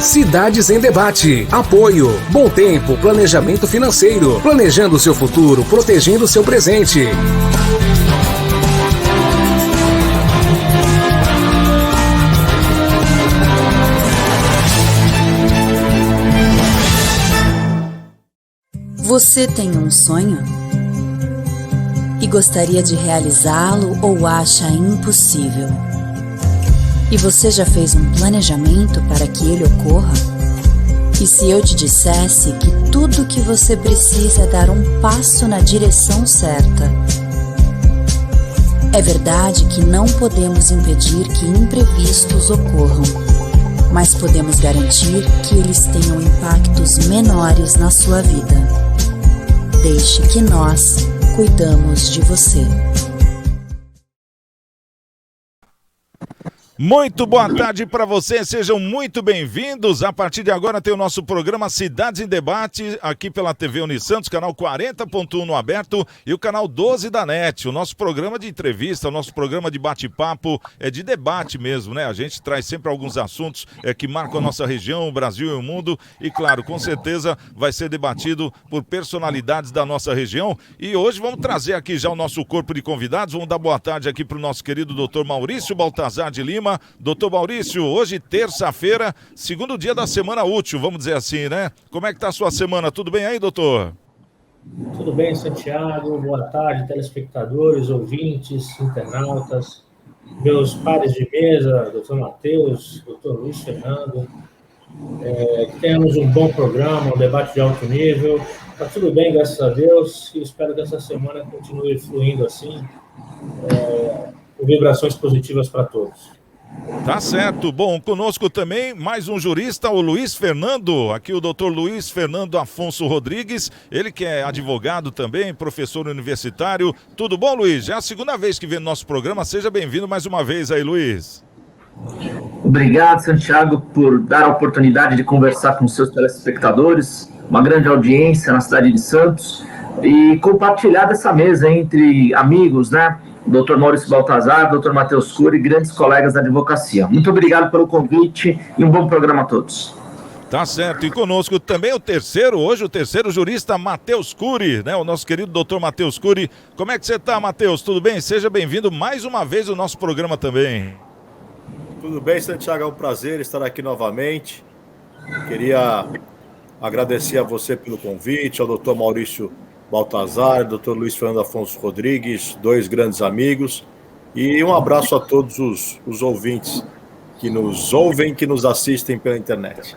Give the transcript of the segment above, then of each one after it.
Cidades em Debate. Apoio. Bom Tempo, planejamento financeiro. Planejando seu futuro, protegendo seu presente. Você tem um sonho? E gostaria de realizá-lo ou acha impossível? E você já fez um planejamento para que ele ocorra? E se eu te dissesse que tudo o que você precisa é dar um passo na direção certa? É verdade que não podemos impedir que imprevistos ocorram, mas podemos garantir que eles tenham impactos menores na sua vida. Deixe que nós cuidamos de você. Muito boa tarde para vocês, sejam muito bem-vindos. A partir de agora tem o nosso programa Cidades em Debate, aqui pela TV Unisantos, canal 40.1 no aberto e o canal 12 da NET. O nosso programa de entrevista, o nosso programa de bate-papo, é de debate mesmo, né? A gente traz sempre alguns assuntos que marcam a nossa região, o Brasil e o mundo. E claro, com certeza vai ser debatido por personalidades da nossa região. E hoje vamos trazer aqui já o nosso corpo de convidados. Vamos dar boa tarde aqui para o nosso querido doutor Maurício Baltazar de Lima. Doutor Maurício, hoje terça-feira, segundo dia da semana útil, vamos dizer assim, né? Como é que tá a sua semana? Tudo bem aí, doutor? Tudo bem, Santiago. Boa tarde, telespectadores, ouvintes, internautas, meus pares de mesa, doutor Matheus, doutor Luiz Fernando. Que tenhamos um bom programa, um debate de alto nível. Tá tudo bem, graças a Deus, e espero que essa semana continue fluindo assim, com vibrações positivas para todos. Tá certo. Bom, conosco também mais um jurista, o Luiz Fernando, aqui o doutor Luiz Fernando Afonso Rodrigues, ele que é advogado também, professor universitário. Tudo bom, Luiz? Já é a segunda vez que vem no nosso programa, seja bem-vindo mais uma vez aí, Luiz. Obrigado, Santiago, por dar a oportunidade de conversar com seus telespectadores, uma grande audiência na cidade de Santos, e compartilhar dessa mesa entre amigos, né? Dr. Maurício Baltazar, Dr. Matheus Cury, grandes colegas da advocacia. Muito obrigado pelo convite e um bom programa a todos. Tá certo, e conosco também hoje o terceiro jurista, Matheus Cury, né? O nosso querido Dr. Matheus Cury. Como é que você tá, Matheus? Tudo bem? Seja bem-vindo mais uma vez ao nosso programa também. Tudo bem, Santiago? É um prazer estar aqui novamente. Queria agradecer a você pelo convite, ao Dr. Maurício Baltazar, Dr. Luiz Fernando Afonso Rodrigues, dois grandes amigos, e um abraço a todos os ouvintes que nos ouvem, que nos assistem pela internet.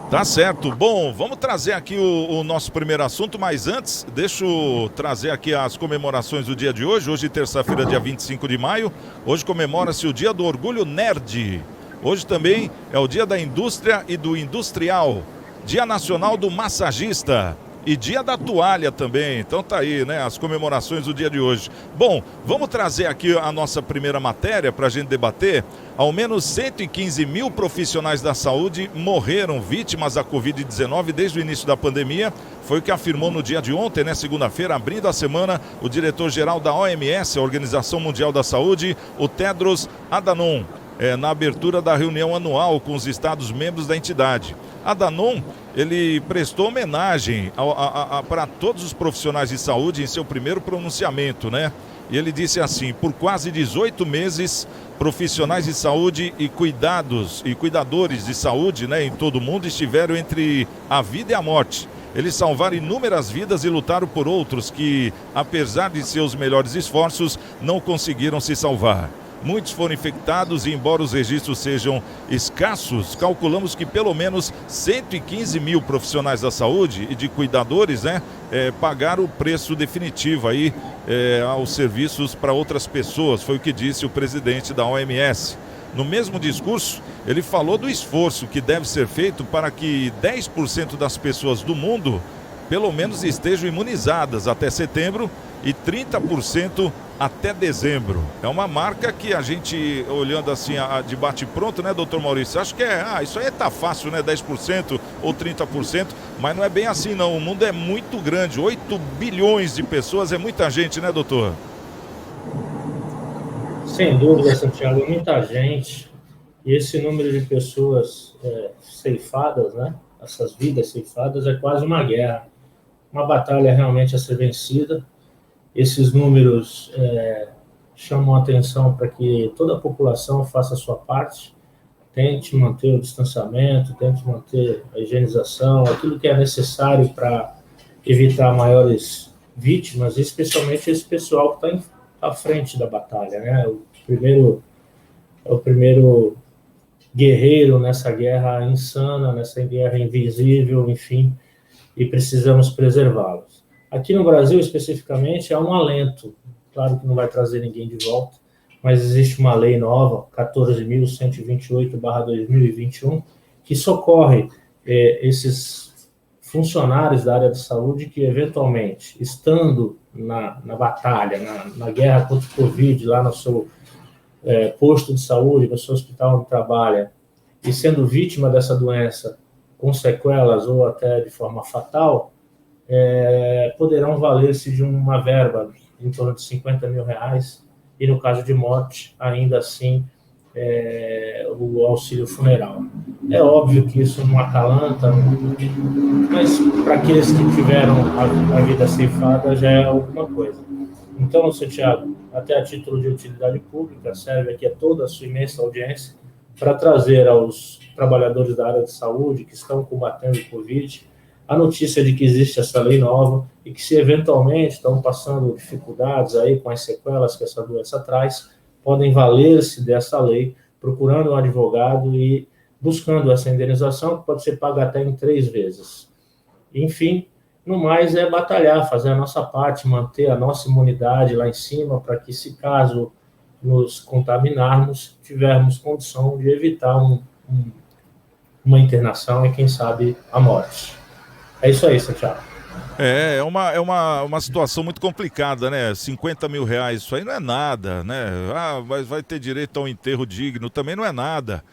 Tá certo. Bom, vamos trazer aqui o nosso primeiro assunto, mas antes, deixa eu trazer aqui as comemorações do dia de hoje. Hoje, terça-feira, dia 25 de maio, hoje comemora-se o Dia do Orgulho Nerd. Hoje também é o Dia da Indústria e do Industrial, Dia Nacional do Massagista e Dia da Toalha também. Então tá aí, né, as comemorações do dia de hoje. Bom, vamos trazer aqui a nossa primeira matéria para a gente debater. Ao menos 115 mil profissionais da saúde morreram vítimas da Covid-19 desde o início da pandemia. Foi o que afirmou no dia de ontem, né, segunda-feira, abrindo a semana, o diretor-geral da OMS, a Organização Mundial da Saúde, o Tedros Adhanom, na abertura da reunião anual com os Estados-membros da entidade. Adhanom, ele prestou homenagem para todos os profissionais de saúde em seu primeiro pronunciamento, né? E ele disse assim: por quase 18 meses, profissionais de saúde e cuidadores de saúde, né, em todo o mundo estiveram entre a vida e a morte. Eles salvaram inúmeras vidas e lutaram por outros que, apesar de seus melhores esforços, não conseguiram se salvar. Muitos foram infectados e, embora os registros sejam escassos, calculamos que pelo menos 115 mil profissionais da saúde e de cuidadores, né, pagaram o preço definitivo aí aos serviços para outras pessoas. Foi o que disse o presidente da OMS. No mesmo discurso, ele falou do esforço que deve ser feito para que 10% das pessoas do mundo pelo menos estejam imunizadas até setembro e 30% até dezembro. É uma marca que a gente, olhando assim, de bate-pronto, né, doutor Maurício? Acho que isso aí tá fácil, né, 10% ou 30%, mas não é bem assim, não. O mundo é muito grande, 8 bilhões de pessoas, é muita gente, né, doutor? Sem dúvida, Santiago, muita gente. e esse número de pessoas ceifadas, né, essas vidas ceifadas, é quase uma guerra, uma batalha realmente a ser vencida. Esses números chamam a atenção para que toda a população faça a sua parte, tente manter o distanciamento, tente manter a higienização, aquilo que é necessário para evitar maiores vítimas, especialmente esse pessoal que está à frente da batalha, né? O primeiro guerreiro nessa guerra insana, nessa guerra invisível, enfim, e precisamos preservá-los. Aqui no Brasil, especificamente, há um alento. Claro que não vai trazer ninguém de volta, mas existe uma lei nova, 14.128/2021, que socorre esses funcionários da área de saúde que, eventualmente, estando na batalha, na guerra contra o Covid, lá no seu posto de saúde, no seu hospital onde trabalha, e sendo vítima dessa doença com sequelas ou até de forma fatal, poderão valer-se de uma verba em torno de R$50 mil, e no caso de morte, ainda assim, o auxílio funeral. É óbvio que isso não acalanta, mas para aqueles que tiveram a vida ceifada já é alguma coisa. Então, Santiago, até a título de utilidade pública, serve aqui a toda a sua imensa audiência para trazer aos trabalhadores da área de saúde que estão combatendo o Covid a notícia de que existe essa lei nova e que, se eventualmente estão passando dificuldades aí com as sequelas que essa doença traz, podem valer-se dessa lei, procurando um advogado e buscando essa indenização, que pode ser paga até em 3 vezes. Enfim, no mais é batalhar, fazer a nossa parte, manter a nossa imunidade lá em cima, para que, se caso nos contaminarmos, tivermos condição de evitar uma internação e, quem sabe, a morte. É isso aí, Santiago. É uma situação muito complicada, né? R$50 mil, isso aí não é nada, né? Mas vai ter direito a um enterro digno, também não é nada.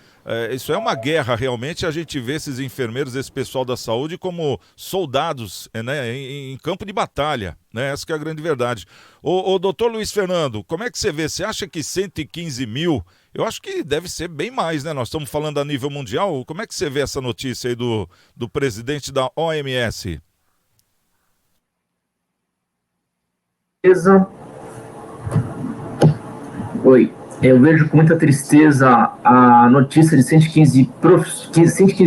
Isso é uma guerra, realmente. A gente vê esses enfermeiros, esse pessoal da saúde, como soldados, né, em campo de batalha, né? Essa que é a grande verdade. O doutor Luiz Fernando, como é que você vê? Você acha que 115 mil, eu acho que deve ser bem mais, né? Nós estamos falando a nível mundial. Como é que você vê essa notícia aí do presidente da OMS? Oi. Eu vejo com muita tristeza a notícia de 115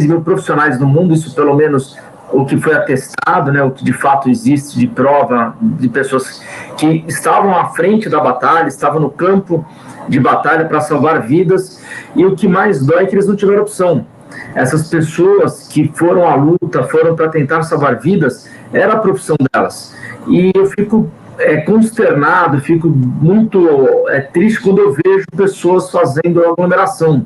mil profissionais no mundo, isso pelo menos o que foi atestado, né, o que de fato existe de prova de pessoas que estavam à frente da batalha, estavam no campo de batalha para salvar vidas, e o que mais dói é que eles não tiveram opção. Essas pessoas que foram à luta, foram para tentar salvar vidas, era a profissão delas. E eu fico consternado, fico muito triste quando eu vejo pessoas fazendo aglomeração.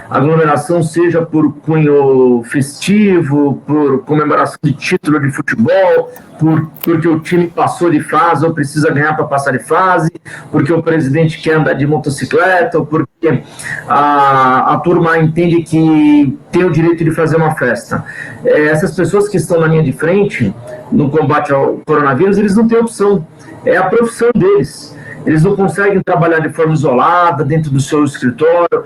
Aglomeração seja por cunho festivo, por comemoração de título de futebol, porque o time passou de fase ou precisa ganhar para passar de fase, porque o presidente quer andar de motocicleta, ou porque a turma entende que tem o direito de fazer uma festa. Essas pessoas que estão na linha de frente no combate ao coronavírus, eles não têm opção. É a profissão deles. Eles não conseguem trabalhar de forma isolada, dentro do seu escritório,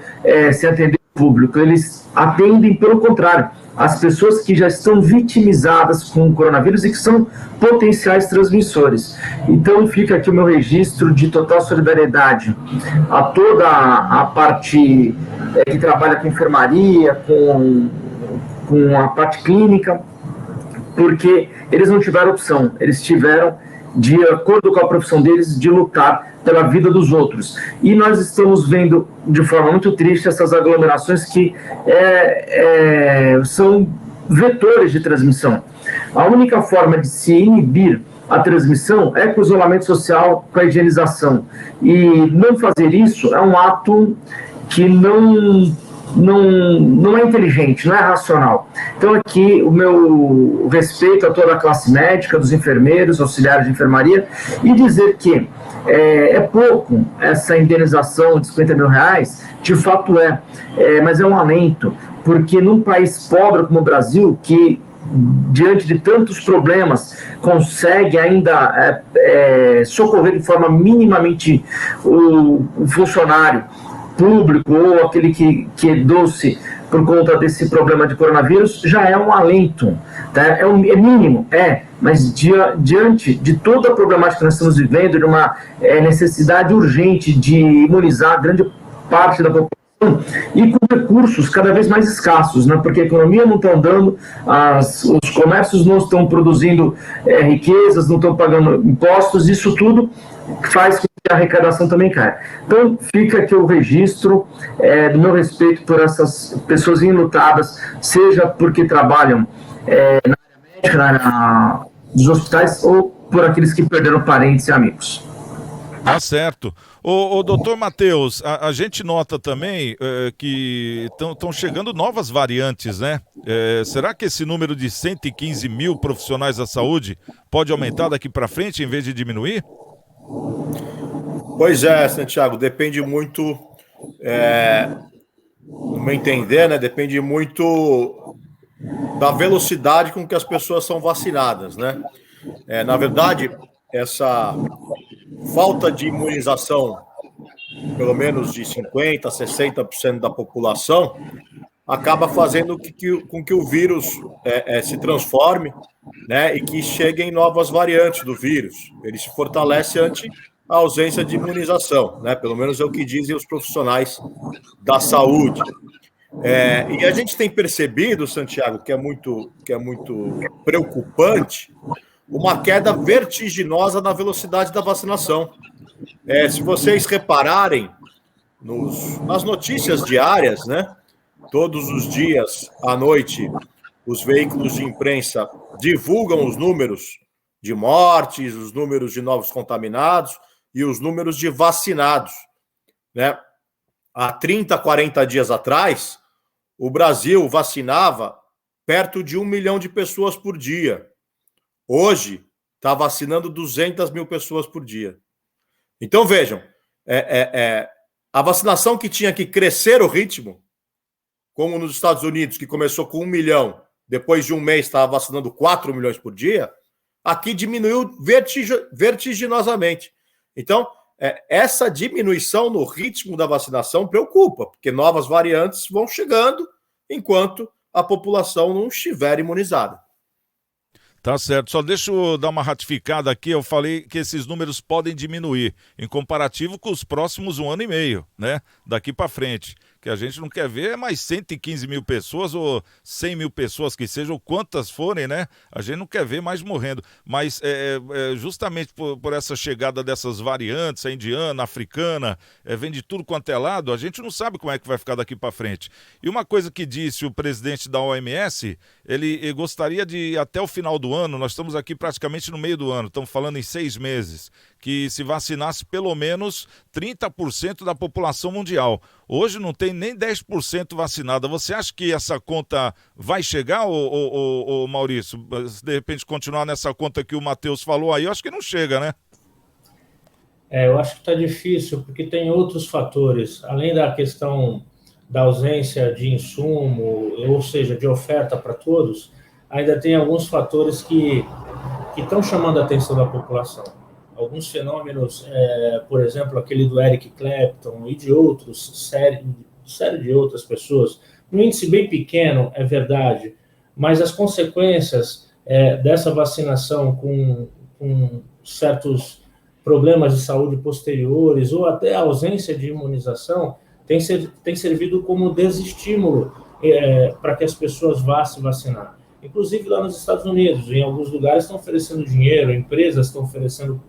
sem atender o público. Eles atendem, pelo contrário, as pessoas que já estão vitimizadas com o coronavírus e que são potenciais transmissores. Então fica aqui o meu registro de total solidariedade a toda a parte que trabalha com enfermaria, com a parte clínica, porque eles não tiveram opção, eles tiveram, de acordo com a profissão deles, de lutar pela vida dos outros. E nós estamos vendo de forma muito triste essas aglomerações que são vetores de transmissão. A única forma de se inibir a transmissão é com o isolamento social, com a higienização. E não fazer isso é um ato que não é inteligente, não é racional. Então aqui o meu respeito a toda a classe médica, dos enfermeiros, auxiliares de enfermaria, e dizer que é pouco essa indenização de R$50 mil, de fato mas é um alento, porque num país pobre como o Brasil, que diante de tantos problemas consegue ainda socorrer de forma minimamente o funcionário, público ou aquele que quedou-se por conta desse problema de coronavírus, já é um alento, tá? É mínimo, mas diante de toda a problemática que nós estamos vivendo, de uma necessidade urgente de imunizar grande parte da população, e com recursos cada vez mais escassos, né? Porque a economia não está andando, os comércios não estão produzindo riquezas, não estão pagando impostos, isso tudo faz com que a arrecadação também caia. Então, fica aqui o registro do meu respeito por essas pessoas enlutadas, seja porque trabalham na área médica, na área dos hospitais, ou por aqueles que perderam parentes e amigos. Tá certo. O doutor Matheus, a gente nota também que estão chegando novas variantes, né? Será que esse número de 115 mil profissionais da saúde pode aumentar daqui para frente em vez de diminuir? Pois é, Santiago, depende muito, no meu entender, né? Depende muito da velocidade com que as pessoas são vacinadas, né? Na verdade, essa falta de imunização, pelo menos de 50%, 60% da população, acaba fazendo com que o vírus se transforme, né, e que cheguem novas variantes do vírus. Ele se fortalece ante a ausência de imunização, né? Pelo menos é o que dizem os profissionais da saúde. E a gente tem percebido, Santiago, que é muito preocupante, uma queda vertiginosa na velocidade da vacinação. Se vocês repararem nas notícias diárias, né? Todos os dias à noite, os veículos de imprensa divulgam os números de mortes, os números de novos contaminados e os números de vacinados, né? Há 30, 40 dias atrás, o Brasil vacinava perto de 1 milhão de pessoas por dia. Hoje, está vacinando 200 mil pessoas por dia. Então, vejam, a vacinação que tinha que crescer o ritmo, como nos Estados Unidos, que começou com 1 milhão, depois de um mês estava vacinando 4 milhões por dia, aqui diminuiu vertiginosamente. Então, essa diminuição no ritmo da vacinação preocupa, porque novas variantes vão chegando enquanto a população não estiver imunizada. Tá certo, só deixa eu dar uma ratificada aqui, eu falei que esses números podem diminuir, em comparativo com os próximos 1 ano e meio, né, daqui para frente, que a gente não quer ver é mais 115 mil pessoas ou 100 mil pessoas que sejam, quantas forem, né, a gente não quer ver mais morrendo, mas justamente por essa chegada dessas variantes, a indiana, a africana, vem de tudo quanto é lado, a gente não sabe como é que vai ficar daqui para frente. E uma coisa que disse o presidente da OMS, ele gostaria de, até o final do ano, nós estamos aqui praticamente no meio do ano, estamos falando em 6 meses, que se vacinasse pelo menos 30% da população mundial. Hoje não tem nem 10% vacinada. Você acha que essa conta vai chegar, ô Maurício? Se de repente continuar nessa conta que o Matheus falou aí, eu acho que não chega, né? Eu acho que está difícil, porque tem outros fatores, além da questão da ausência de insumo, ou seja, de oferta para todos, ainda tem alguns fatores que estão chamando a atenção da população. Alguns fenômenos, por exemplo, aquele do Eric Clapton e de outros, série de outras pessoas, um índice bem pequeno, é verdade, mas as consequências dessa vacinação com certos problemas de saúde posteriores ou até a ausência de imunização tem servido como desestímulo para que as pessoas vá se vacinar. Inclusive lá nos Estados Unidos, em alguns lugares estão oferecendo dinheiro, empresas estão oferecendo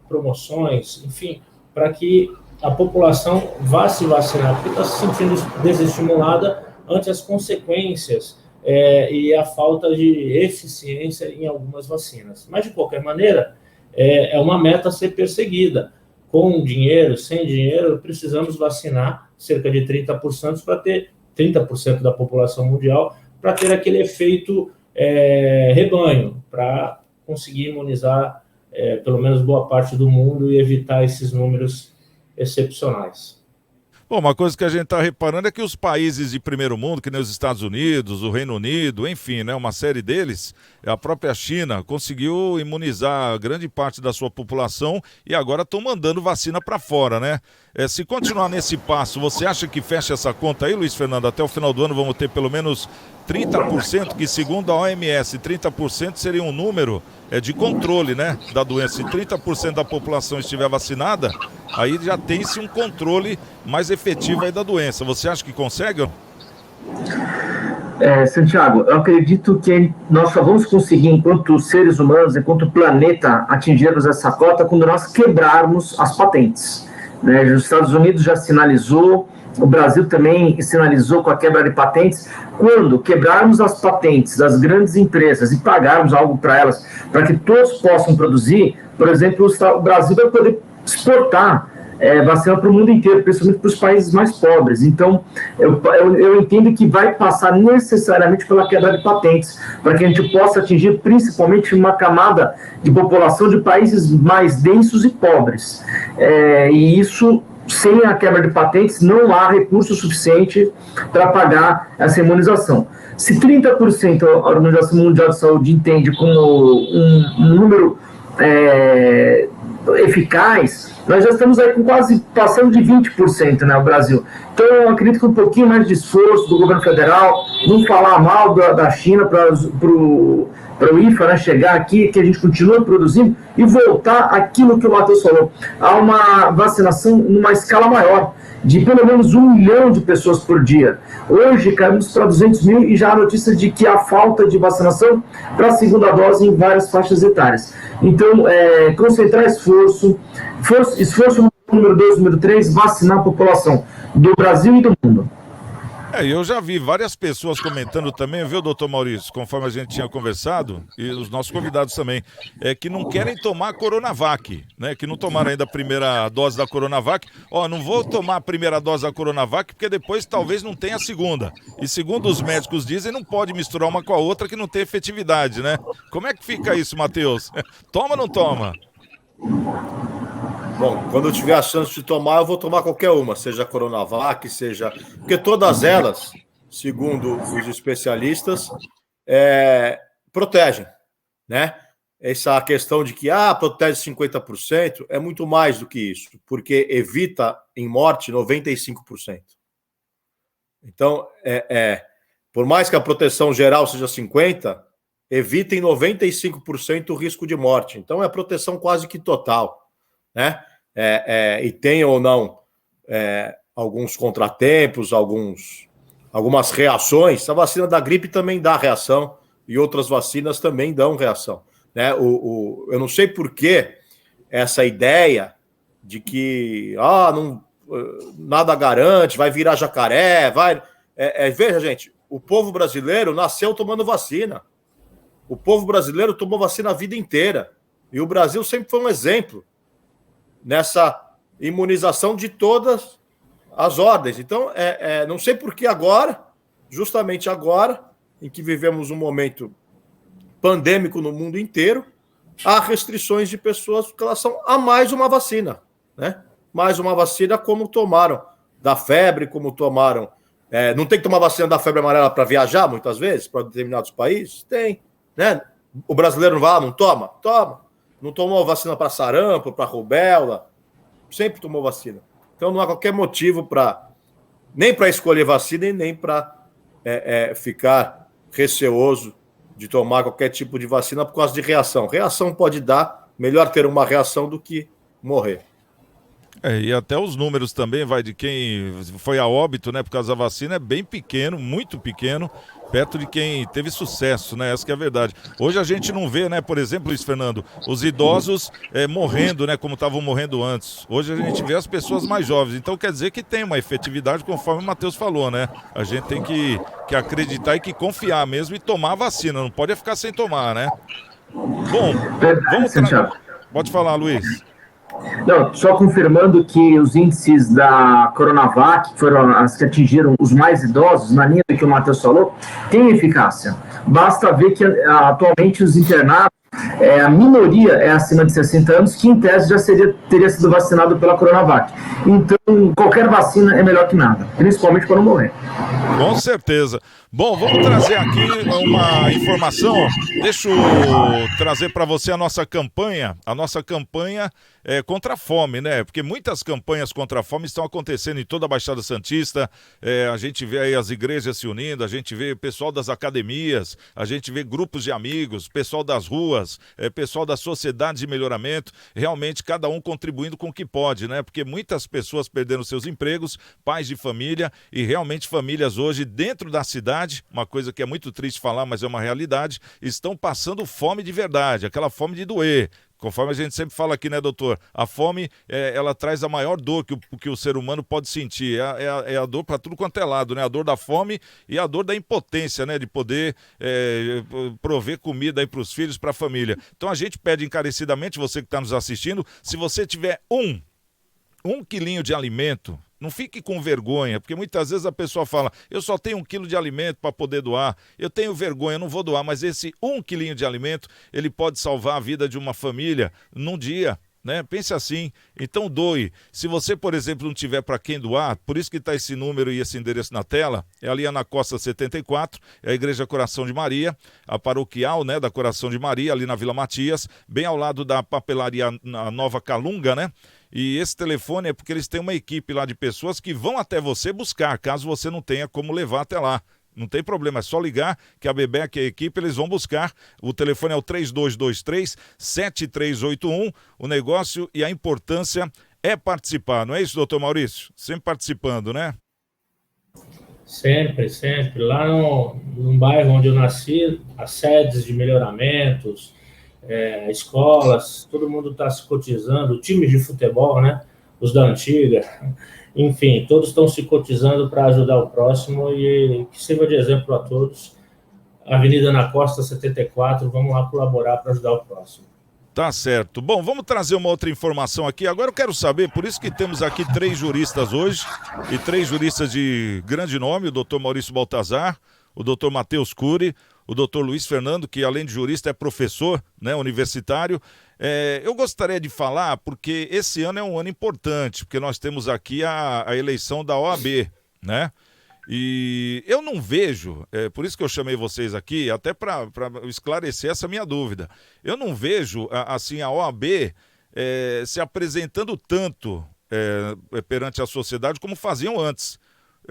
promoções, enfim, para que a população vá se vacinar, porque está se sentindo desestimulada ante as consequências e a falta de eficiência em algumas vacinas. Mas, de qualquer maneira, é uma meta a ser perseguida. Com dinheiro, sem dinheiro, precisamos vacinar cerca de 30% para ter 30% da população mundial, para ter aquele efeito rebanho, para conseguir imunizar pelo menos boa parte do mundo e evitar esses números excepcionais. Bom, uma coisa que a gente está reparando é que os países de primeiro mundo, que nem os Estados Unidos, o Reino Unido, enfim, né, uma série deles, a própria China conseguiu imunizar grande parte da sua população e agora estão mandando vacina para fora, né? Se continuar nesse passo, você acha que fecha essa conta aí, Luiz Fernando? Até o final do ano vamos ter pelo menos 30%, que segundo a OMS, 30% seria um número de controle, né, da doença. Se 30% da população estiver vacinada, aí já tem-se um controle mais efetivo aí da doença. Você acha que consegue? Santiago, eu acredito que nós só vamos conseguir, enquanto seres humanos, enquanto planeta, atingirmos essa cota quando nós quebrarmos as patentes, né? Os Estados Unidos já sinalizou, o Brasil também sinalizou com a quebra de patentes. Quando quebrarmos as patentes das grandes empresas e pagarmos algo para elas, para que todos possam produzir, por exemplo, o Brasil vai poder exportar vacina para o mundo inteiro, principalmente para os países mais pobres. Então, eu entendo que vai passar necessariamente pela quebra de patentes, para que a gente possa atingir principalmente uma camada de população de países mais densos e pobres. E isso, sem a quebra de patentes, não há recurso suficiente para pagar essa imunização. Se 30% a Organização Mundial de Saúde entende como um número eficaz, nós já estamos aí com quase passando de 20%, né, o Brasil. Então, eu acredito que um pouquinho mais de esforço do governo federal, não falar mal da China para o IFA, né, chegar aqui, que a gente continua produzindo e voltar àquilo que o Matheus falou, a uma vacinação numa escala maior, de pelo menos 1 milhão de pessoas por dia. Hoje caímos para 200 mil e já há notícia de que há falta de vacinação para a segunda dose em várias faixas etárias. Então, concentrar esforço número 2, número 3, vacinar a população do Brasil e do mundo. Eu já vi várias pessoas comentando também, viu, doutor Maurício, conforme a gente tinha conversado, e os nossos convidados também, que não querem tomar a Coronavac, né, que não tomaram ainda a primeira dose da Coronavac. Não vou tomar a primeira dose da Coronavac porque depois talvez não tenha a segunda. E segundo os médicos dizem, não pode misturar uma com a outra que não tem efetividade, né? Como é que fica isso, Matheus? Toma ou não toma? Bom, quando eu tiver a chance de tomar, eu vou tomar qualquer uma, seja a Coronavac, seja... Porque todas elas, segundo os especialistas, protegem, né? Essa questão de que, protege 50%, é muito mais do que isso, porque evita em morte 95%. Então, por mais que a proteção geral seja 50%, evita em 95% o risco de morte. Então, é proteção quase que total, né? E tem ou não alguns contratempos, algumas reações. A vacina da gripe também dá reação e outras vacinas também dão reação, né? Eu não sei por que essa ideia de que nada garante, vai virar jacaré, veja, gente, o povo brasileiro nasceu tomando vacina. O povo brasileiro tomou vacina a vida inteira. E o Brasil sempre foi um exemplo nessa imunização de todas as ordens. Então, não sei por que agora, justamente agora, em que vivemos um momento pandêmico no mundo inteiro, há restrições de pessoas com relação a mais uma vacina, né? Mais uma vacina como tomaram da febre, como tomaram... não tem que tomar vacina da febre amarela para viajar, muitas vezes, para determinados países? Tem, né? O brasileiro não vai lá, não toma? Toma. Não tomou vacina para sarampo, para rubéola, sempre tomou vacina. Então não há qualquer motivo nem para escolher vacina e nem para ficar receoso de tomar qualquer tipo de vacina por causa de reação. Reação pode dar, melhor ter uma reação do que morrer. E até os números também, de quem foi a óbito, né, por causa da vacina, é bem pequeno, muito pequeno, perto de quem teve sucesso, né, essa que é a verdade. Hoje a gente não vê, né, por exemplo, Luiz Fernando, os idosos morrendo, né, como estavam morrendo antes. Hoje a gente vê as pessoas mais jovens, então quer dizer que tem uma efetividade, conforme o Matheus falou, né, a gente tem que acreditar e que confiar mesmo e tomar a vacina, não pode ficar sem tomar, né. Bom, vamos... Pode falar, Luiz. Não, só confirmando que os índices da Coronavac, que foram as que atingiram os mais idosos, na linha do que o Matheus falou, têm eficácia. Basta ver que atualmente os internados A minoria é acima de 60 anos, que em tese já teria sido vacinado pela Coronavac. Então, qualquer vacina é melhor que nada, principalmente para não morrer. Com certeza. Bom, vamos trazer aqui uma informação. Deixa eu trazer para você a nossa campanha. A nossa campanha é contra a fome, né? Porque muitas campanhas contra a fome estão acontecendo em toda a Baixada Santista. A gente vê aí as igrejas se unindo, a gente vê pessoal das academias, a gente vê grupos de amigos, pessoal das ruas, pessoal da sociedade de melhoramento. Realmente cada um contribuindo com o que pode, né? Porque muitas pessoas perderam seus empregos, pais de família e realmente famílias hoje dentro da cidade, uma coisa que é muito triste falar, mas é uma realidade, estão passando fome de verdade, aquela fome de doer. Conforme a gente sempre fala aqui, né, doutor? A fome, ela traz a maior dor que o ser humano pode sentir. É a dor para tudo quanto é lado, né? A dor da fome e a dor da impotência, né? De poder prover comida aí para os filhos, para a família. Então a gente pede encarecidamente, você que está nos assistindo, se você tiver um quilinho de alimento, não fique com vergonha, porque muitas vezes a pessoa fala, eu só tenho 1 quilo de alimento para poder doar, eu tenho vergonha, eu não vou doar, mas esse 1 quilinho de alimento, ele pode salvar a vida de uma família num dia, né? Pense assim, então doe. Se você, por exemplo, não tiver para quem doar, por isso que está esse número e esse endereço na tela, é ali na Costa 74, é a Igreja Coração de Maria, a paroquial, né, da Coração de Maria, ali na Vila Matias, bem ao lado da papelaria na Nova Calunga, né? E esse telefone é porque eles têm uma equipe lá de pessoas que vão até você buscar, caso você não tenha como levar até lá. Não tem problema, é só ligar que a Bebec e a equipe, eles vão buscar. O telefone é o 3223-7381. O negócio e a importância é participar, não é isso, doutor Maurício? Sempre participando, né? Sempre, sempre. Lá no bairro onde eu nasci, as sedes de melhoramentos, escolas, todo mundo está se cotizando, times de futebol, né? Os da antiga, enfim, todos estão se cotizando para ajudar o próximo e que sirva de exemplo a todos. Avenida na Costa 74, vamos lá colaborar para ajudar o próximo. Tá certo. Bom, vamos trazer uma outra informação aqui. Agora eu quero saber, por isso que temos aqui 3 juristas hoje, e 3 juristas de grande nome, o doutor Maurício Baltazar, o doutor Matheus Cury, o doutor Luiz Fernando, que além de jurista é professor, né, universitário. Eu gostaria de falar, porque esse ano é um ano importante, porque nós temos aqui a eleição da OAB, né? E eu não vejo, por isso que eu chamei vocês aqui, até para esclarecer essa minha dúvida, eu não vejo assim a OAB se apresentando tanto perante a sociedade como faziam antes.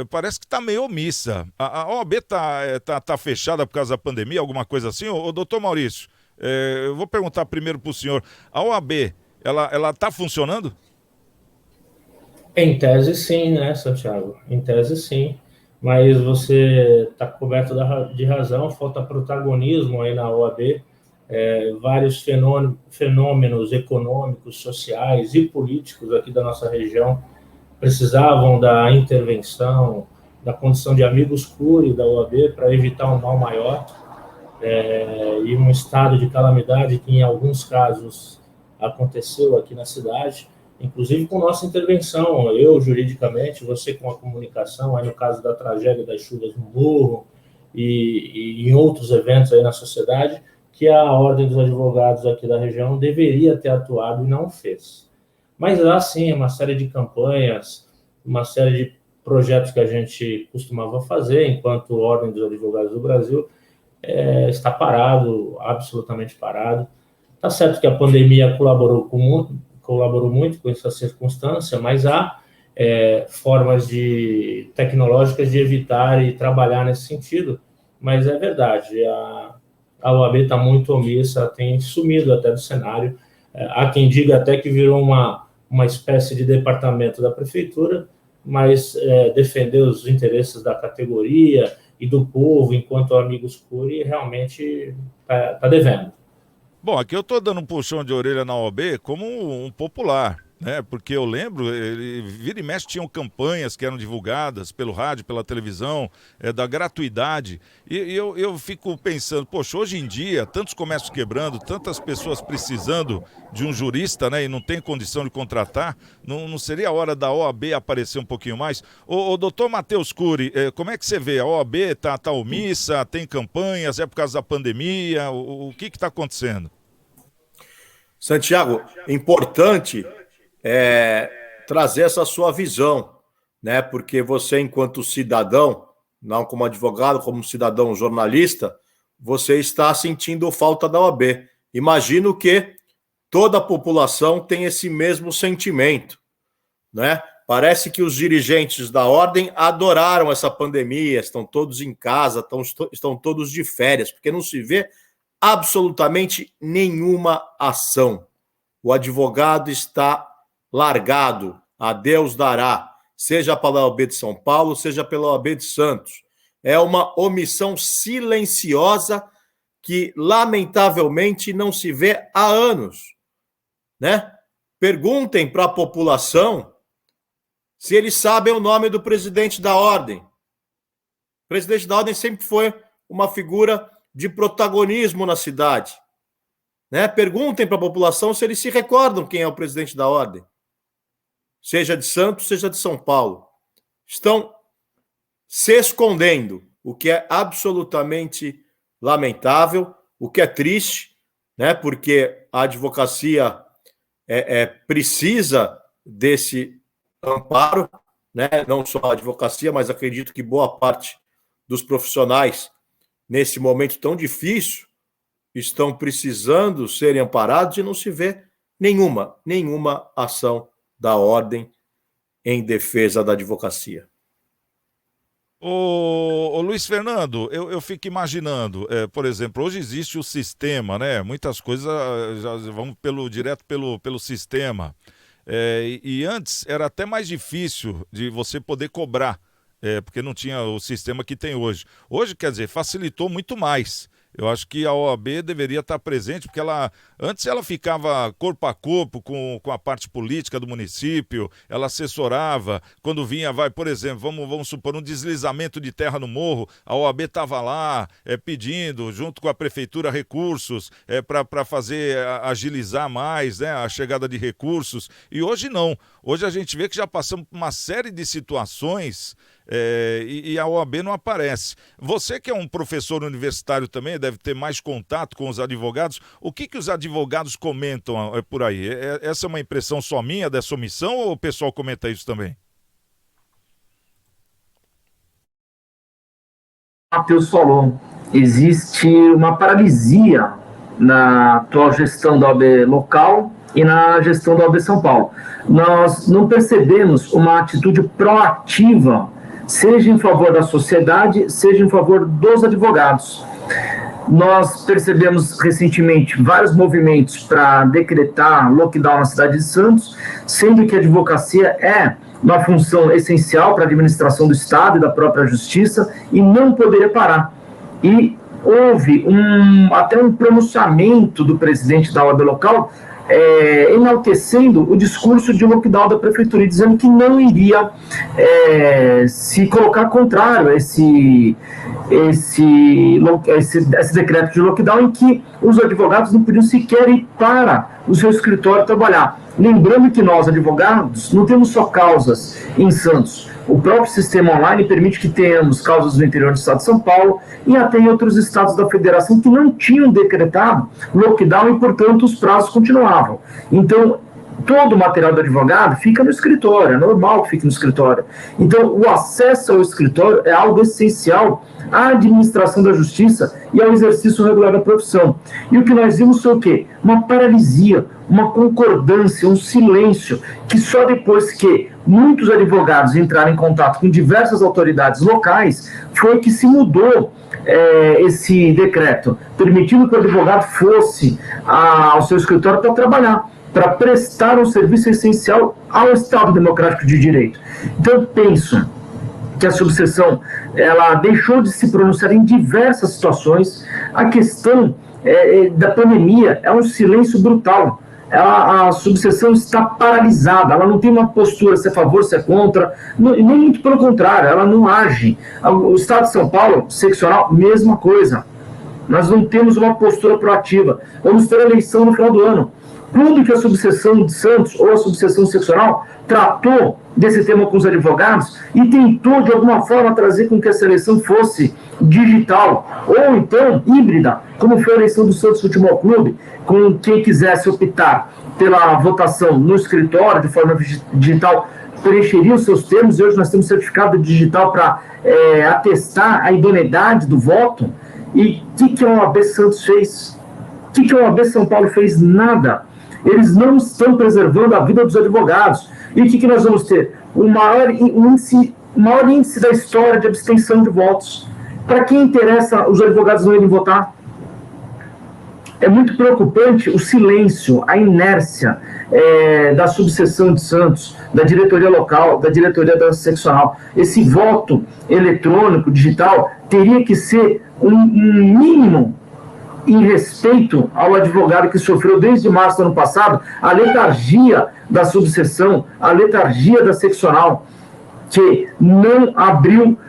Parece que está meio omissa. A OAB tá fechada por causa da pandemia, alguma coisa assim? Ô doutor Maurício, eu vou perguntar primeiro para o senhor. A OAB, ela está funcionando? Em tese sim, né, Santiago? Em tese sim. Mas você está coberto de razão, falta protagonismo aí na OAB. Vários fenômenos econômicos, sociais e políticos aqui da nossa região precisavam da intervenção, da condição de amigos Cury da OAB para evitar um mal maior e um estado de calamidade que, em alguns casos, aconteceu aqui na cidade, inclusive com nossa intervenção, eu juridicamente, você com a comunicação, aí no caso da tragédia das chuvas no Morro e em outros eventos aí na sociedade, que a Ordem dos Advogados aqui da região deveria ter atuado e não fez. Mas lá sim, uma série de campanhas, uma série de projetos que a gente costumava fazer enquanto Ordem dos Advogados do Brasil está parado, absolutamente parado. Está certo que a pandemia colaborou muito com essa circunstância, mas há formas tecnológicas de evitar e trabalhar nesse sentido. Mas é verdade, a OAB está muito omissa, tem sumido até do cenário. Há quem diga até que virou uma espécie de departamento da prefeitura, mas defender os interesses da categoria e do povo enquanto amigos Cury realmente está devendo. Bom, aqui eu estou dando um puxão de orelha na OAB como um popular, né? Porque eu lembro, vira e mexe tinham campanhas que eram divulgadas pelo rádio, pela televisão, da gratuidade. E eu fico pensando, poxa, hoje em dia, tantos comércios quebrando, tantas pessoas precisando de um jurista, né? E não tem condição de contratar, não seria a hora da OAB aparecer um pouquinho mais? O doutor Matheus Cury, como é que você vê? A OAB tá omissa, tem campanhas, é por causa da pandemia? O que está acontecendo? Santiago, importante trazer essa sua visão, né? Porque você, enquanto cidadão, não como advogado, como cidadão jornalista, você está sentindo falta da OAB. Imagino que toda a população tem esse mesmo sentimento, né? Parece que os dirigentes da ordem adoraram essa pandemia, estão todos em casa, estão todos de férias, porque não se vê absolutamente nenhuma ação. O advogado está largado, a Deus dará, seja pela OAB de São Paulo, seja pela OAB de Santos. É uma omissão silenciosa que, lamentavelmente, não se vê há anos, né? Perguntem para a população se eles sabem o nome do presidente da ordem. O presidente da ordem sempre foi uma figura de protagonismo na cidade, né? Perguntem para a população se eles se recordam quem é o presidente da ordem, seja de Santos, seja de São Paulo. Estão se escondendo, o que é absolutamente lamentável, o que é triste, né? Porque a advocacia precisa desse amparo, né? Não só a advocacia, mas acredito que boa parte dos profissionais, nesse momento tão difícil, estão precisando serem amparados e não se vê nenhuma ação da ordem em defesa da advocacia. Ô Luiz Fernando, eu fico imaginando, por exemplo, hoje existe o sistema, né? Muitas coisas já vão direto pelo sistema. E antes era até mais difícil de você poder cobrar, porque não tinha o sistema que tem hoje. Hoje, quer dizer, facilitou muito mais. Eu acho que a OAB deveria estar presente, porque antes ela ficava corpo a corpo com a parte política do município, ela assessorava, quando vinha, por exemplo, vamos supor, um deslizamento de terra no morro, a OAB estava lá pedindo, junto com a prefeitura, recursos para fazer agilizar mais, né, a chegada de recursos, e hoje não. Hoje a gente vê que já passamos por uma série de situações e a OAB não aparece. Você que é um professor universitário também, deve ter mais contato com os advogados. O que os advogados comentam por aí? Essa é uma impressão só minha dessa omissão ou o pessoal comenta isso também? Matheus falou, existe uma paralisia na atual gestão da OAB local e na gestão da OAB São Paulo. Nós não percebemos uma atitude proativa, seja em favor da sociedade, seja em favor dos advogados. Nós percebemos recentemente vários movimentos para decretar lockdown na cidade de Santos, sendo que a advocacia é uma função essencial para a administração do Estado e da própria Justiça e não poderia parar. E houve até um pronunciamento do presidente da OAB local enaltecendo o discurso de lockdown da prefeitura e dizendo que não iria se colocar contrário a esse decreto de lockdown, em que os advogados não podiam sequer ir para o seu escritório trabalhar. Lembrando que nós, advogados, não temos só causas em Santos. O próprio sistema online permite que tenhamos causas no interior do estado de São Paulo e até em outros estados da federação que não tinham decretado lockdown e, portanto, os prazos continuavam. Então, todo o material do advogado fica no escritório, é normal que fique no escritório. Então, o acesso ao escritório é algo essencial à administração da justiça e ao exercício regular da profissão. E o que nós vimos foi o quê? Uma paralisia, uma concordância, um silêncio, que só depois que muitos advogados entraram em contato com diversas autoridades locais foi que se mudou esse decreto, permitindo que o advogado fosse ao seu escritório para trabalhar, para prestar um serviço essencial ao Estado Democrático de Direito. Então, eu penso que a subseção ela deixou de se pronunciar em diversas situações. A questão da pandemia é um silêncio brutal. A subseção está paralisada, ela não tem uma postura se é a favor, se é contra, nem muito pelo contrário, ela não age. O Estado de São Paulo, seccional, mesma coisa. Nós não temos uma postura proativa. Vamos ter eleição no final do ano. Quando que a subseção de Santos ou a subseção seccional tratou desse tema com os advogados e tentou, de alguma forma, trazer com que essa eleição fosse digital ou, então, híbrida, como foi a eleição do Santos Futebol Clube, com quem quisesse optar pela votação no escritório, de forma digital, preencheria os seus termos, e hoje nós temos certificado digital para atestar a idoneidade do voto. E o que a OAB Santos fez? O que a OAB São Paulo fez? Nada. Eles não estão preservando a vida dos advogados. E o que nós vamos ter? O maior índice da história de abstenção de votos. Para quem interessa os advogados não irem votar? É muito preocupante o silêncio, a inércia da subseção de Santos, da diretoria local, da diretoria da seccional. Esse voto eletrônico, digital, teria que ser um mínimo em respeito ao advogado que sofreu desde março do ano passado a letargia da subseção, a letargia da seccional, que não abriu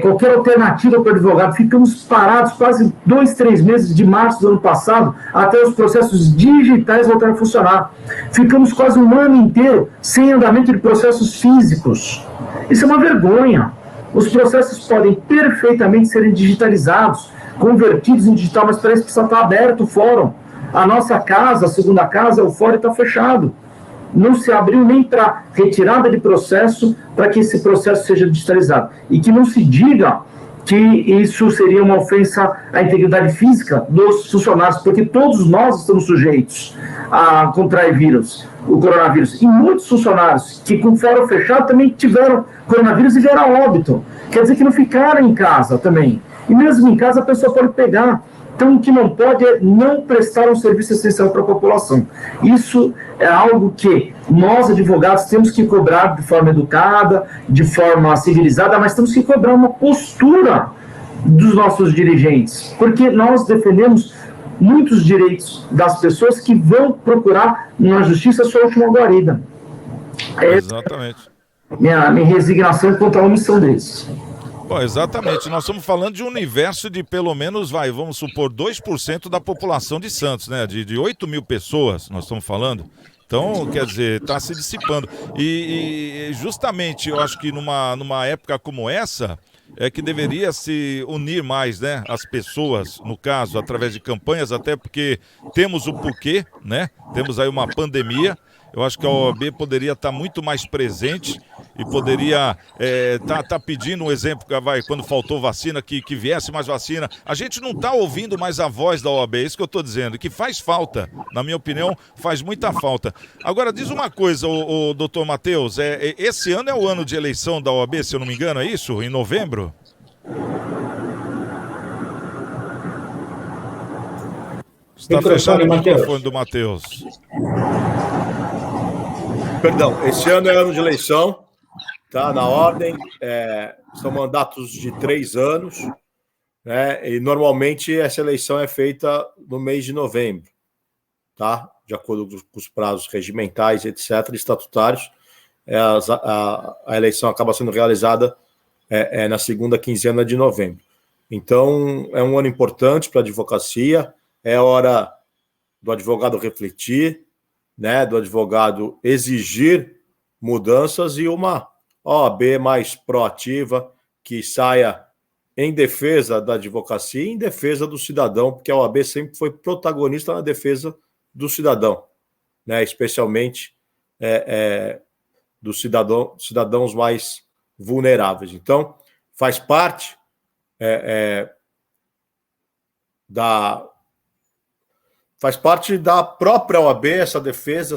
qualquer alternativa para o advogado. Ficamos parados quase 2-3 meses de março do ano passado até os processos digitais voltarem a funcionar. Ficamos quase um ano inteiro sem andamento de processos físicos. Isso é uma vergonha. Os processos podem perfeitamente serem digitalizados, convertidos em digital, mas para isso precisa estar aberto o fórum. A nossa casa, a segunda casa, o fórum está fechado. Não se abriu nem para retirada de processo para que esse processo seja digitalizado. E que não se diga que isso seria uma ofensa à integridade física dos funcionários, porque todos nós estamos sujeitos a contrair o coronavírus. E muitos funcionários que com fórum fechado também tiveram coronavírus e vieram a óbito. Quer dizer que não ficaram em casa também. E mesmo em casa a pessoa pode pegar. Então, o que não pode é não prestar um serviço essencial para a população. Isso é algo que nós, advogados, temos que cobrar de forma educada, de forma civilizada, mas temos que cobrar uma postura dos nossos dirigentes, porque nós defendemos muitos direitos das pessoas que vão procurar na justiça a sua última guarida. Exatamente. Minha resignação quanto à omissão deles. Bom, exatamente, nós estamos falando de um universo de pelo menos, vamos supor, 2% da população de Santos, né? De 8 mil pessoas, nós estamos falando. Então, quer dizer, está se dissipando. E justamente, eu acho que numa época como essa, é que deveria se unir mais, né? As pessoas, no caso, através de campanhas, até porque temos o porquê, né? Temos aí uma pandemia. Eu acho que a OAB poderia estar muito mais presente e poderia tá pedindo um exemplo, quando faltou vacina, que viesse mais vacina. A gente não está ouvindo mais a voz da OAB, é isso que eu estou dizendo, que faz falta, na minha opinião, faz muita falta. Agora, diz uma coisa, o doutor Matheus, esse ano é o ano de eleição da OAB, se eu não me engano, é isso? Em novembro? Está fechado o microfone do Matheus. Perdão, esse ano é ano de eleição, tá? Na ordem, são mandatos de 3 anos, né? E normalmente essa eleição é feita no mês de novembro, tá? De acordo com os prazos regimentais, etc., estatutários, a eleição acaba sendo realizada na segunda quinzena de novembro. Então, é um ano importante para a advocacia, é hora do advogado refletir, né, do advogado exigir mudanças e uma OAB mais proativa que saia em defesa da advocacia e em defesa do cidadão, porque a OAB sempre foi protagonista na defesa do cidadão, né, especialmente dos cidadãos mais vulneráveis. Então, faz parte da própria OAB essa defesa,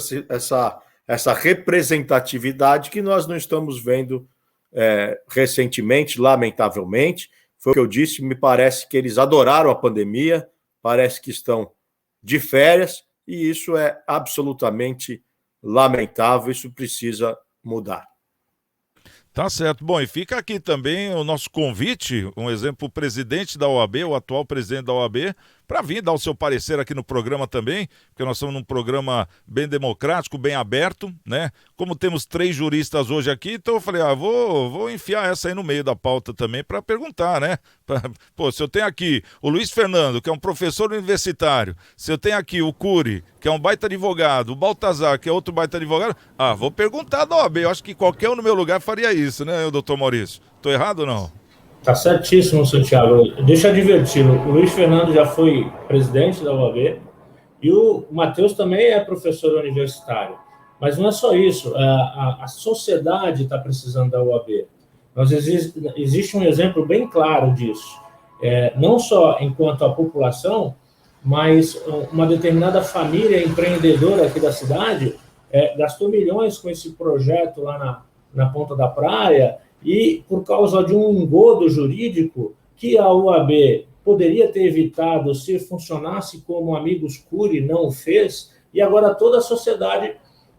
essa representatividade que nós não estamos vendo recentemente, lamentavelmente. Foi o que eu disse, me parece que eles adoraram a pandemia, parece que estão de férias, e isso é absolutamente lamentável, isso precisa mudar. Tá certo. Bom, e fica aqui também o nosso convite, um exemplo, o presidente da OAB, o atual presidente da OAB, para vir dar o seu parecer aqui no programa também, porque nós estamos num programa bem democrático, bem aberto, né? Como temos 3 juristas hoje aqui, então eu falei, vou enfiar essa aí no meio da pauta também para perguntar, né? Pô, se eu tenho aqui o Luiz Fernando, que é um professor universitário, se eu tenho aqui o Cury, que é um baita advogado, o Baltazar, que é outro baita advogado, vou perguntar da OAB. Eu acho que qualquer um no meu lugar faria isso, né, doutor Maurício? Tô errado ou não? Tá certíssimo, Santiago. Deixa eu advertir, o Luiz Fernando já foi presidente da OAB e o Matheus também é professor universitário. Mas não é só isso, a sociedade está precisando da OAB. Existe um exemplo bem claro disso. Não só enquanto a população, mas uma determinada família empreendedora aqui da cidade gastou milhões com esse projeto lá na ponta da praia e por causa de um engodo jurídico que a OAB poderia ter evitado se funcionasse como o Amigos Cury não o fez, e agora toda a sociedade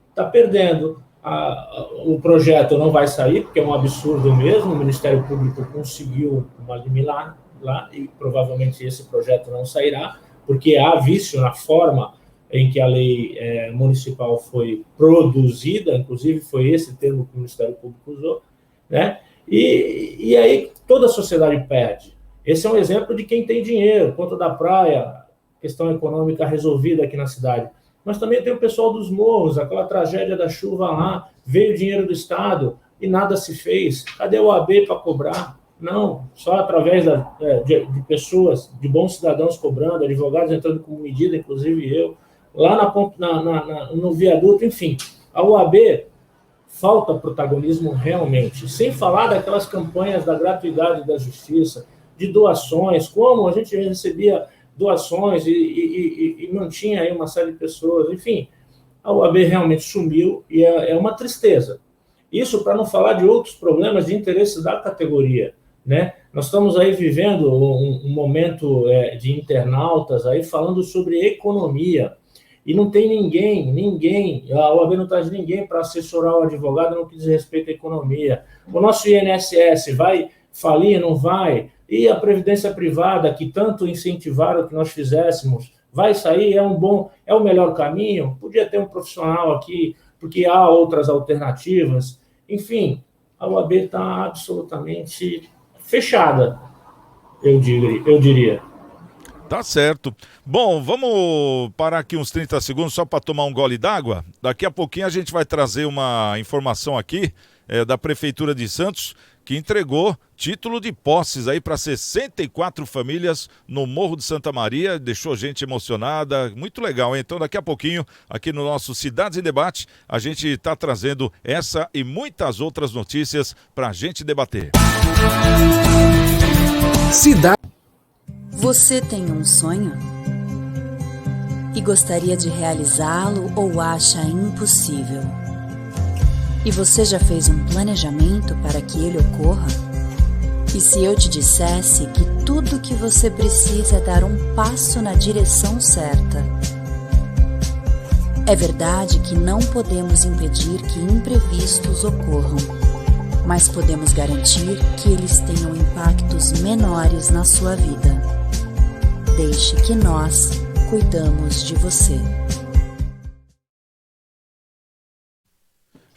está perdendo. O projeto não vai sair, porque é um absurdo mesmo, o Ministério Público conseguiu uma liminar lá e provavelmente esse projeto não sairá, porque há vício na forma em que a lei municipal foi produzida, inclusive foi esse termo que o Ministério Público usou, né? E aí toda a sociedade perde. Esse é um exemplo de quem tem dinheiro, Ponta da Praia, questão econômica resolvida aqui na cidade. Mas também tem o pessoal dos morros, aquela tragédia da chuva lá, veio dinheiro do Estado e nada se fez. Cadê o AB para cobrar? Não, só através de pessoas, de bons cidadãos cobrando, advogados entrando com medida, inclusive eu, lá no viaduto, enfim. A OAB falta protagonismo realmente, sem falar daquelas campanhas da gratuidade da justiça, de doações, como a gente recebia doações e mantinha aí uma série de pessoas, enfim, a OAB realmente sumiu e é uma tristeza. Isso para não falar de outros problemas de interesse da categoria, né? Nós estamos aí vivendo um momento de internautas aí falando sobre economia e não tem ninguém, a OAB não traz ninguém para assessorar o advogado no que diz respeito à economia. O nosso INSS vai falir, não vai? E a previdência privada, que tanto incentivaram que nós fizéssemos, vai sair? É o melhor caminho? Podia ter um profissional aqui, porque há outras alternativas. Enfim, a OAB está absolutamente fechada, eu diria. Tá certo. Bom, vamos parar aqui uns 30 segundos só para tomar um gole d'água. Daqui a pouquinho a gente vai trazer uma informação aqui da Prefeitura de Santos, que entregou título de posses aí para 64 famílias no Morro de Santa Maria, deixou gente emocionada, muito legal, hein? Então daqui a pouquinho, aqui no nosso Cidades em Debate, a gente está trazendo essa e muitas outras notícias para a gente debater. Você tem um sonho? E gostaria de realizá-lo ou acha impossível? E você já fez um planejamento para que ele ocorra? E se eu te dissesse que tudo que você precisa é dar um passo na direção certa? É verdade que não podemos impedir que imprevistos ocorram, mas podemos garantir que eles tenham impactos menores na sua vida. Deixe que nós cuidamos de você.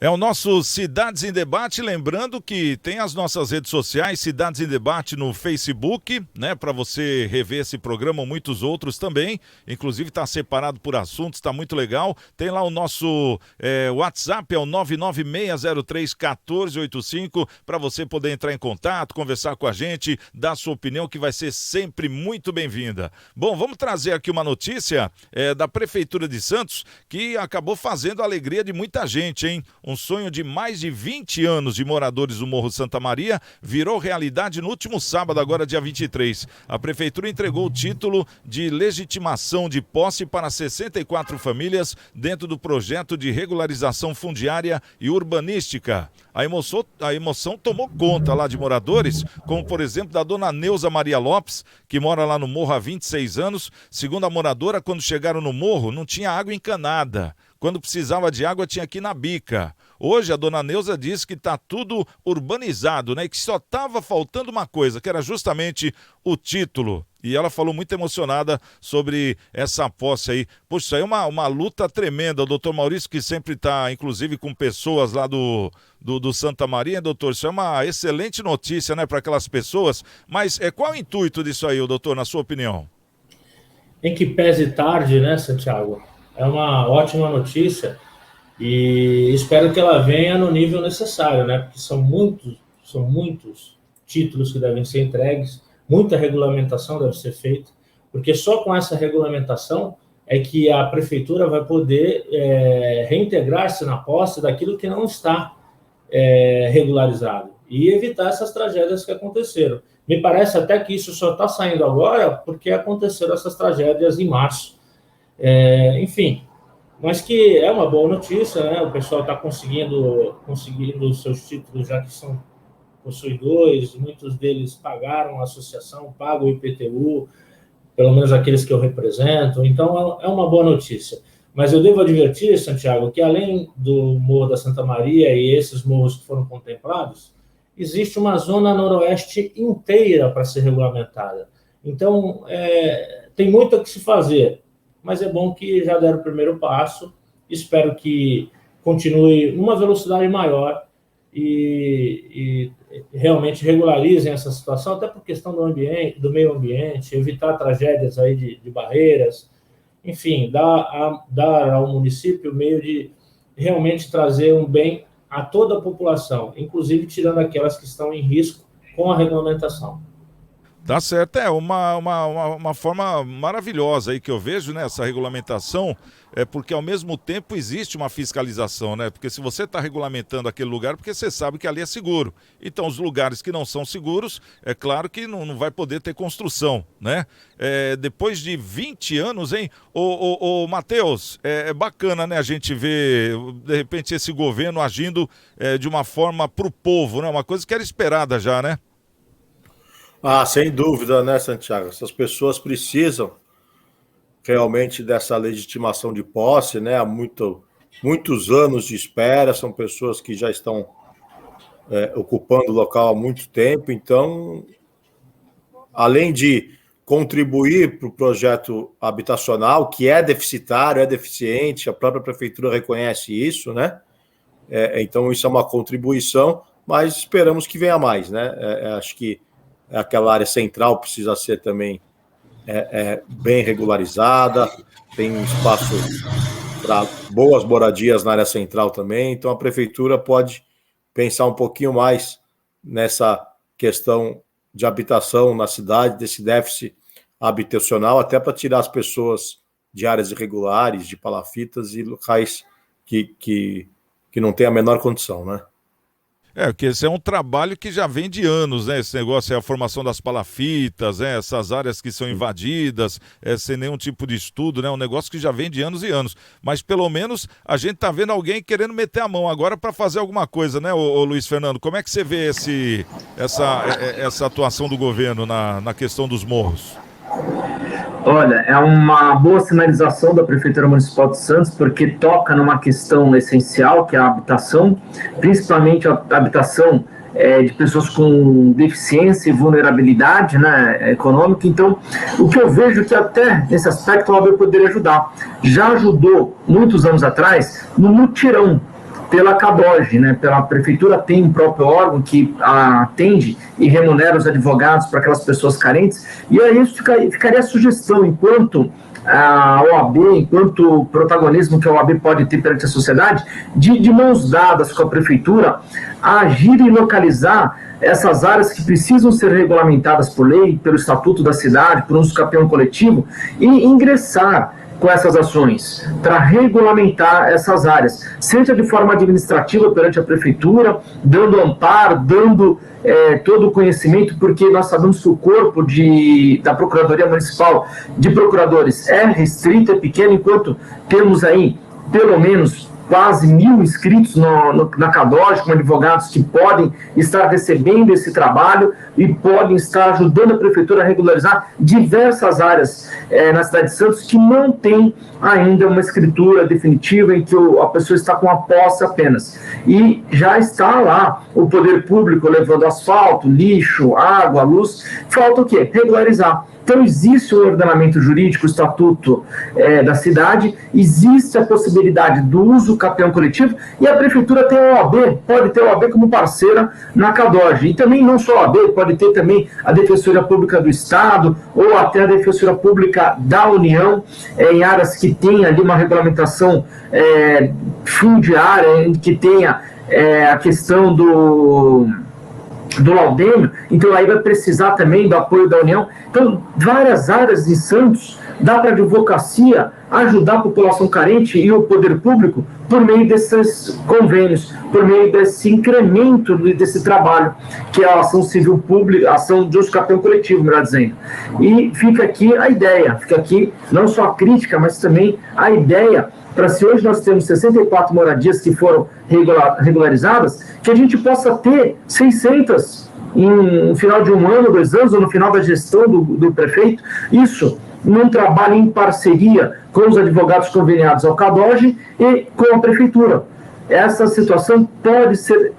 É o nosso Cidades em Debate, lembrando que tem as nossas redes sociais, Cidades em Debate no Facebook, né, para você rever esse programa, muitos outros também, inclusive está separado por assuntos, está muito legal. Tem lá o nosso WhatsApp, é o 996031485, para você poder entrar em contato, conversar com a gente, dar sua opinião, que vai ser sempre muito bem-vinda. Bom, vamos trazer aqui uma notícia da Prefeitura de Santos, que acabou fazendo a alegria de muita gente, hein? Um sonho de mais de 20 anos de moradores do Morro Santa Maria virou realidade no último sábado, agora dia 23. A Prefeitura entregou o título de legitimação de posse para 64 famílias dentro do projeto de regularização fundiária e urbanística. A emoção tomou conta lá de moradores, como por exemplo da dona Neuza Maria Lopes, que mora lá no morro há 26 anos. Segundo a moradora, quando chegaram no morro, não tinha água encanada. Quando precisava de água, tinha aqui na bica. Hoje, a dona Neuza diz que está tudo urbanizado, né? E que só estava faltando uma coisa, que era justamente o título. E ela falou muito emocionada sobre essa posse aí. Poxa, isso aí é uma luta tremenda. O doutor Maurício, que sempre está, inclusive, com pessoas lá do Santa Maria, doutor, isso é uma excelente notícia, né, para aquelas pessoas. Mas qual é o intuito disso aí, doutor, na sua opinião? Em que pese tarde, né, Santiago? É uma ótima notícia e espero que ela venha no nível necessário, né? Porque são muitos títulos que devem ser entregues, muita regulamentação deve ser feita, porque só com essa regulamentação é que a prefeitura vai poder reintegrar-se na posse daquilo que não está regularizado e evitar essas tragédias que aconteceram. Me parece até que isso só está saindo agora porque aconteceram essas tragédias em março. Enfim, mas que é uma boa notícia, né? O pessoal está conseguindo os seus títulos, já que são possuidores, muitos deles pagaram a associação, pagam o IPTU, pelo menos aqueles que eu represento, então é uma boa notícia. Mas eu devo advertir, Santiago, que além do Morro da Santa Maria e esses morros que foram contemplados, existe uma zona noroeste inteira para ser regulamentada. Então, tem muito a que se fazer, mas é bom que já deram o primeiro passo, espero que continue numa velocidade maior e realmente regularizem essa situação, até por questão do meio ambiente, evitar tragédias aí de barreiras, enfim, dar ao município o meio de realmente trazer um bem a toda a população, inclusive tirando aquelas que estão em risco com a regulamentação. Tá certo, uma forma maravilhosa aí que eu vejo, né, essa regulamentação, porque ao mesmo tempo existe uma fiscalização, né, porque se você está regulamentando aquele lugar, porque você sabe que ali é seguro, então os lugares que não são seguros, é claro que não vai poder ter construção, né, depois de 20 anos, hein, ô Matheus, é bacana, né, a gente ver, de repente, esse governo agindo de uma forma para o povo, né, uma coisa que era esperada já, né? Ah, sem dúvida, né, Santiago? Essas pessoas precisam realmente dessa legitimação de posse, né? Há muitos anos de espera, são pessoas que já estão ocupando o local há muito tempo, então, além de contribuir para o projeto habitacional, que é deficitário, é deficiente, a própria prefeitura reconhece isso, né? Então, isso é uma contribuição, mas esperamos que venha mais, né? Acho que aquela área central precisa ser também bem regularizada, tem um espaço para boas moradias na área central também, então a prefeitura pode pensar um pouquinho mais nessa questão de habitação na cidade, desse déficit habitacional, até para tirar as pessoas de áreas irregulares, de palafitas e locais que não têm a menor condição, né? Porque esse é um trabalho que já vem de anos, né? Esse negócio a formação das palafitas, essas áreas que são invadidas, sem nenhum tipo de estudo, né? Um negócio que já vem de anos e anos. Mas pelo menos a gente tá vendo alguém querendo meter a mão agora para fazer alguma coisa, né, ô Luiz Fernando? Como é que você vê essa atuação do governo na questão dos morros? Olha, é uma boa sinalização da Prefeitura Municipal de Santos, porque toca numa questão essencial, que é a habitação, principalmente a habitação de pessoas com deficiência e vulnerabilidade, né, econômica. Então, o que eu vejo que até nesse aspecto a OAB poderia ajudar. Já ajudou, muitos anos atrás, no mutirão, pela CABOG, né? Pela prefeitura tem um próprio órgão que atende e remunera os advogados para aquelas pessoas carentes, e aí isso ficaria a sugestão, enquanto a OAB, enquanto protagonismo que a OAB pode ter perante a sociedade, de mãos dadas com a prefeitura, agir e localizar essas áreas que precisam ser regulamentadas por lei, pelo estatuto da cidade, por uso campeão coletivo, e ingressar com essas ações, para regulamentar essas áreas, seja de forma administrativa perante a prefeitura, dando amparo, dando todo o conhecimento, porque nós sabemos que o corpo da Procuradoria Municipal de Procuradores é restrito, é pequeno, enquanto temos aí pelo menos quase 1.000 inscritos na CADOG, com advogados que podem estar recebendo esse trabalho e podem estar ajudando a prefeitura a regularizar diversas áreas na cidade de Santos que não tem ainda uma escritura definitiva em que a pessoa está com a posse apenas. E já está lá o poder público levando asfalto, lixo, água, luz. Falta o quê? Regularizar. Então, existe um ordenamento jurídico, o estatuto da cidade, existe a possibilidade do uso campeão coletivo, e a prefeitura tem a OAB, pode ter a OAB como parceira na CADOG. E também não só a OAB, pode ter também a Defensoria Pública do Estado, ou até a Defensoria Pública da União, em áreas que tem ali uma regulamentação fundiária, que tenha a questão do laudêmio, então aí vai precisar também do apoio da União. Então, várias áreas de Santos, dá para a advocacia ajudar a população carente e o poder público por meio desses convênios, por meio desse incremento desse trabalho, que é a ação civil pública, a ação de uso campeão coletivo, melhor dizendo. E fica aqui a ideia, fica aqui não só a crítica, mas também a ideia para, se hoje nós temos 64 moradias que foram regularizadas, que a gente possa ter 600 no final de 1 ano, 2 anos, ou no final da gestão do prefeito. Isso num trabalho em parceria com os advogados conveniados ao CADOG e com a prefeitura. Essa situação pode ser,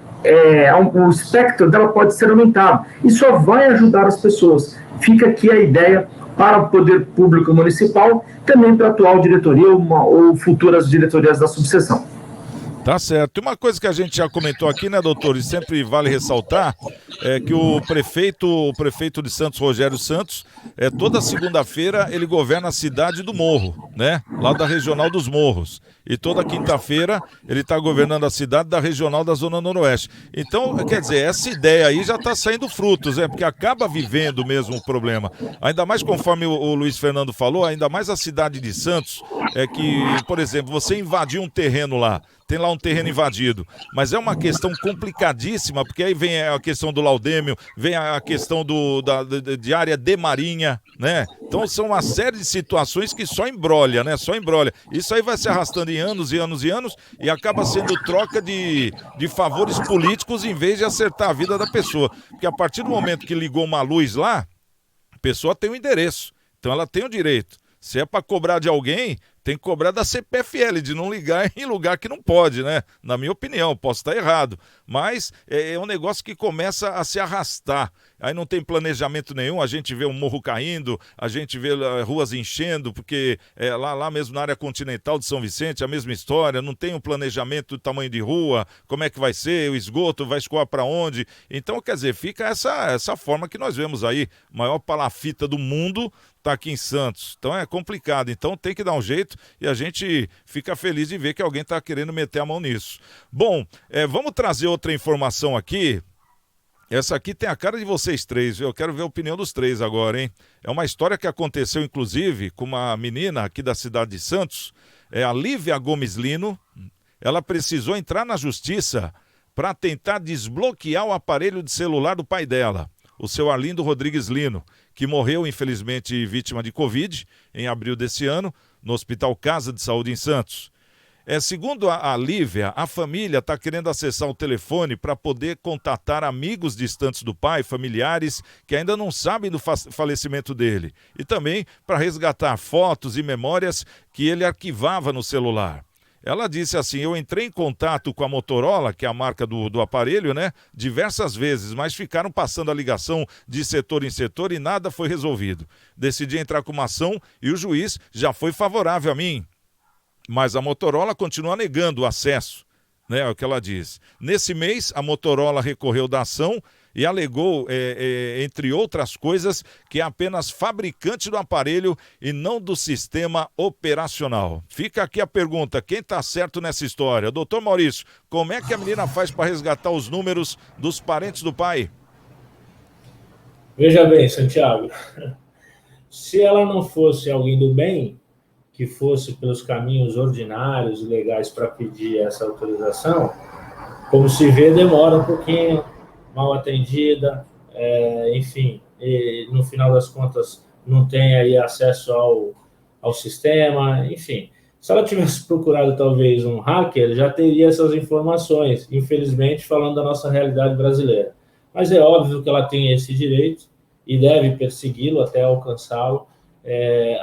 o espectro dela pode ser aumentado, e só vai ajudar as pessoas. Fica aqui a ideia para o poder público municipal, também para a atual diretoria ou futuras diretorias da subseção. Tá certo. E uma coisa que a gente já comentou aqui, né, doutor, e sempre vale ressaltar, é que o prefeito de Santos, Rogério Santos, toda segunda-feira ele governa a cidade do Morro, né, lá da Regional dos Morros. E toda quinta-feira ele está governando a cidade da Regional da Zona Noroeste. Então, quer dizer, essa ideia aí já está saindo frutos, porque acaba vivendo mesmo o problema. Ainda mais, conforme o Luiz Fernando falou, ainda mais a cidade de Santos, que, por exemplo, você invadiu um terreno lá, tem lá um terreno invadido, mas é uma questão complicadíssima, porque aí vem a questão do laudêmio, vem a questão de área de marinha, né? Então são uma série de situações que só embrolha, né? Só embrolha. Isso aí vai se arrastando em anos e anos e anos e acaba sendo troca de favores políticos em vez de acertar a vida da pessoa. Porque a partir do momento que ligou uma luz lá, a pessoa tem o endereço, então ela tem o direito. Se é para cobrar de alguém, tem que cobrar da CPFL, de não ligar em lugar que não pode, né? Na minha opinião, posso estar errado. Mas é um negócio que começa a se arrastar. Aí não tem planejamento nenhum, a gente vê um morro caindo, a gente vê ruas enchendo, porque lá mesmo na área continental de São Vicente, a mesma história, não tem um planejamento do tamanho de rua, como é que vai ser, o esgoto vai escoar para onde. Então, quer dizer, fica essa forma que nós vemos aí, maior palafita do mundo está aqui em Santos. Então é complicado, então tem que dar um jeito e a gente fica feliz de ver que alguém está querendo meter a mão nisso. Bom, vamos trazer outra informação aqui. Essa aqui tem a cara de vocês três, viu? Eu quero ver a opinião dos três agora, hein? É uma história que aconteceu, inclusive, com uma menina aqui da cidade de Santos, a Lívia Gomes Lino. Ela precisou entrar na justiça para tentar desbloquear o aparelho de celular do pai dela, o seu Arlindo Rodrigues Lino, que morreu, infelizmente, vítima de Covid, em abril desse ano, no Hospital Casa de Saúde em Santos. Segundo a Lívia, a família está querendo acessar o telefone para poder contatar amigos distantes do pai, familiares que ainda não sabem do falecimento dele. E também para resgatar fotos e memórias que ele arquivava no celular. Ela disse assim: eu entrei em contato com a Motorola, que é a marca do aparelho, né, diversas vezes, mas ficaram passando a ligação de setor em setor e nada foi resolvido. Decidi entrar com uma ação e o juiz já foi favorável a mim. Mas a Motorola continua negando o acesso, né, é o que ela diz. Nesse mês, a Motorola recorreu da ação e alegou, entre outras coisas, que é apenas fabricante do aparelho e não do sistema operacional. Fica aqui a pergunta: quem está certo nessa história? Doutor Maurício, como é que a menina faz para resgatar os números dos parentes do pai? Veja bem, Santiago, se ela não fosse alguém do bem, que fosse pelos caminhos ordinários e legais para pedir essa autorização, como se vê, demora um pouquinho, mal atendida, enfim, e no final das contas não tem aí acesso ao sistema, enfim. Se ela tivesse procurado talvez um hacker, já teria essas informações, infelizmente, falando da nossa realidade brasileira. Mas é óbvio que ela tem esse direito e deve persegui-lo até alcançá-lo.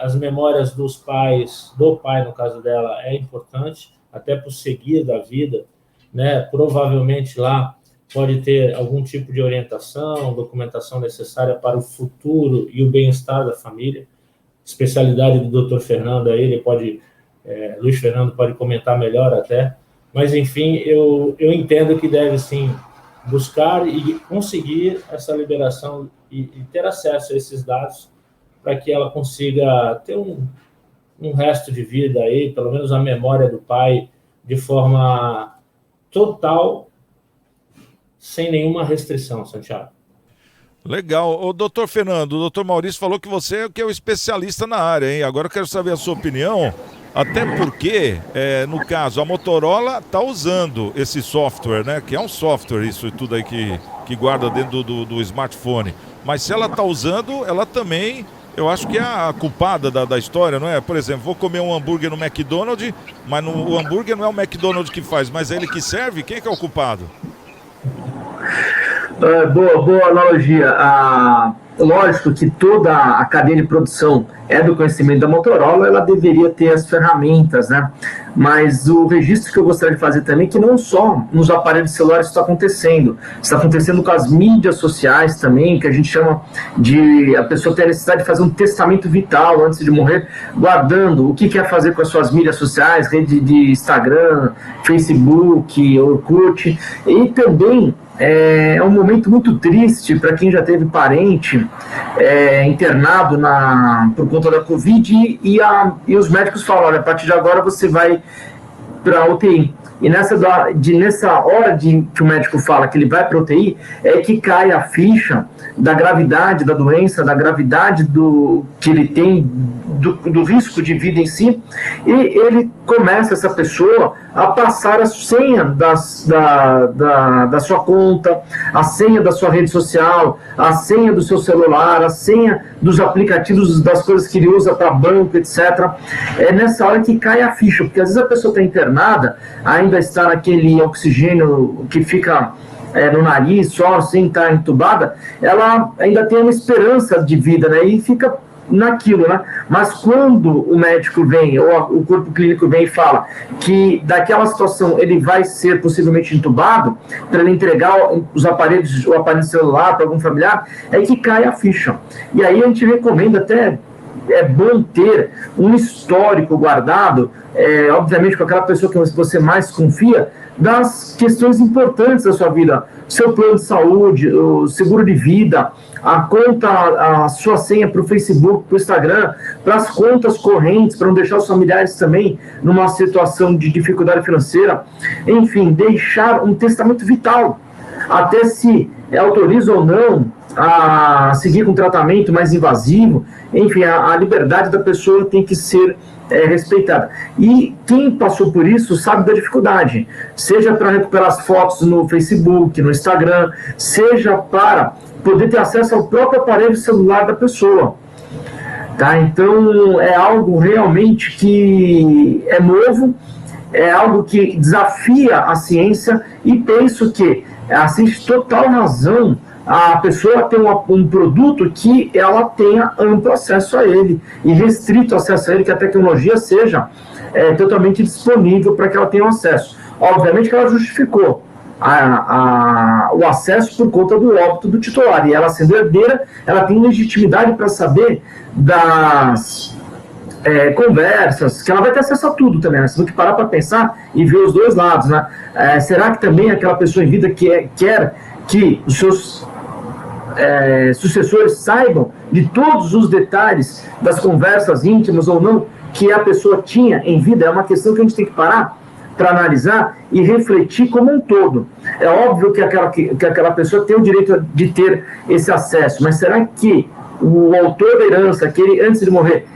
As memórias dos pais, do pai no caso dela, é importante, até para o seguir da vida, né? Provavelmente lá pode ter algum tipo de orientação, documentação necessária para o futuro e o bem-estar da família. Especialidade do Dr. Fernando aí, ele pode, Luiz Fernando pode comentar melhor até, mas enfim, eu entendo que deve sim buscar e conseguir essa liberação e ter acesso a esses dados para que ela consiga ter um resto de vida aí, pelo menos a memória do pai, de forma total, sem nenhuma restrição, Santiago. Legal. O doutor Fernando, o doutor Maurício falou que você é o especialista na área, hein? Agora eu quero saber a sua opinião, até porque, no caso, a Motorola está usando esse software, né? Que é um software, isso e tudo aí que guarda dentro do smartphone. Mas se ela está usando, ela também, eu acho que é a culpada da história, não é? Por exemplo, vou comer um hambúrguer no McDonald's, mas o hambúrguer não é o McDonald's que faz, mas é ele que serve? Quem que é o culpado? Boa analogia. Lógico que toda a cadeia de produção é do conhecimento da Motorola, ela deveria ter as ferramentas, né? Mas o registro que eu gostaria de fazer também é que não só nos aparelhos celulares está acontecendo com as mídias sociais também, que a gente chama de a pessoa ter a necessidade de fazer um testamento vital antes de morrer, guardando o que quer fazer com as suas mídias sociais, rede de Instagram, Facebook, Orkut, e também é um momento muito triste para quem já teve parente internado por conta da Covid e os médicos falam, olha, a partir de agora você vai para a UTI. E nessa hora que o médico fala que ele vai para a UTI, é que cai a ficha da gravidade da doença, da gravidade que ele tem, do risco de vida em si, e ele começa, essa pessoa, a passar a senha da sua conta, a senha da sua rede social, a senha do seu celular, a senha dos aplicativos, das coisas que ele usa para banco, etc. É nessa hora que cai a ficha, porque às vezes a pessoa está internada, ainda está naquele oxigênio que fica no nariz, só sem estar entubada, ela ainda tem uma esperança de vida, né? E fica naquilo, né? Mas quando o médico vem, ou o corpo clínico vem e fala que daquela situação ele vai ser possivelmente entubado, para ele entregar o aparelho celular para algum familiar, é que cai a ficha. E aí a gente recomenda até, é bom ter um histórico guardado, obviamente com aquela pessoa que você mais confia, das questões importantes da sua vida, seu plano de saúde, o seguro de vida, a conta, a sua senha para o Facebook, para o Instagram, para as contas correntes, para não deixar os familiares também numa situação de dificuldade financeira, enfim, deixar um testamento vital, até se autoriza ou não a seguir com um tratamento mais invasivo, enfim, a liberdade da pessoa tem que ser respeitada. E quem passou por isso sabe da dificuldade, seja para recuperar as fotos no Facebook, no Instagram, seja para poder ter acesso ao próprio aparelho celular da pessoa. Tá? Então, é algo realmente que é novo, é algo que desafia a ciência, e penso que assiste total razão a pessoa ter um produto que ela tenha amplo acesso a ele, e restrito acesso a ele, que a tecnologia seja totalmente disponível para que ela tenha acesso. Obviamente que ela justificou o acesso por conta do óbito do titular, e ela, sendo herdeira, ela tem legitimidade para saber das conversas, que ela vai ter acesso a tudo também, né? Você tem que parar para pensar e ver os dois lados, né? Será que também aquela pessoa em vida que quer que os seus sucessores saibam de todos os detalhes das conversas íntimas ou não que a pessoa tinha em vida? É uma questão que a gente tem que parar para analisar e refletir como um todo. É óbvio que aquela pessoa tem o direito de ter esse acesso, mas será que o autor da herança, que ele, antes de morrer,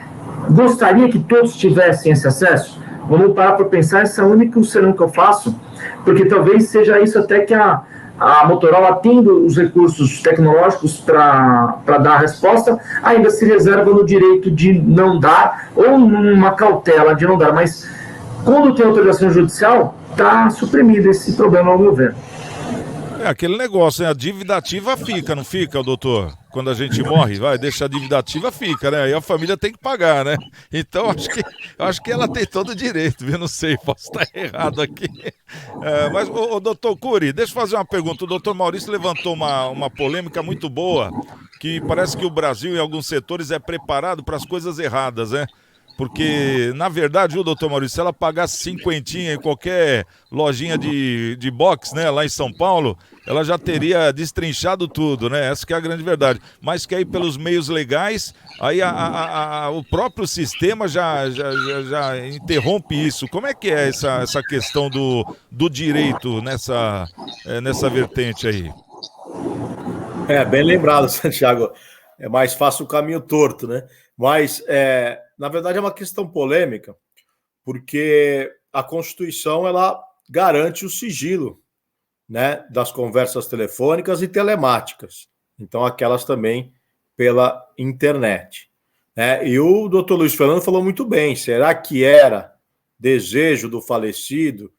gostaria que todos tivessem esse acesso? Vamos parar para pensar, esse é o único serão que eu faço, porque talvez seja isso até que a Motorola, tendo os recursos tecnológicos para dar a resposta, ainda se reserva no direito de não dar, ou numa cautela de não dar, mas quando tem autorização judicial, está suprimido esse problema, ao meu ver. Aquele negócio, né? A dívida ativa fica, não fica, doutor? quando a gente morre, deixa a dívida ativa, fica, né? Aí a família tem que pagar, né? Então, acho que ela tem todo o direito, viu? Não sei, posso estar errado aqui. Mas, doutor Cury, deixa eu fazer uma pergunta. O doutor Maurício levantou uma polêmica muito boa, que parece que o Brasil, em alguns setores, é preparado para as coisas erradas, né? Porque, na verdade, o doutor Maurício, se ela pagasse cinquentinha em qualquer lojinha de boxe, né, lá em São Paulo, ela já teria destrinchado tudo, né? Essa que é a grande verdade. Mas que aí, pelos meios legais, aí o próprio sistema já interrompe isso. Como é que é essa questão do direito nessa vertente aí? Bem lembrado, Santiago. É mais fácil o caminho torto, né? Mas, na verdade, é uma questão polêmica, porque a Constituição ela garante o sigilo, né, das conversas telefônicas e telemáticas. Então, aquelas também pela internet. Né? E o doutor Luiz Fernando falou muito bem. Será que era desejo do falecido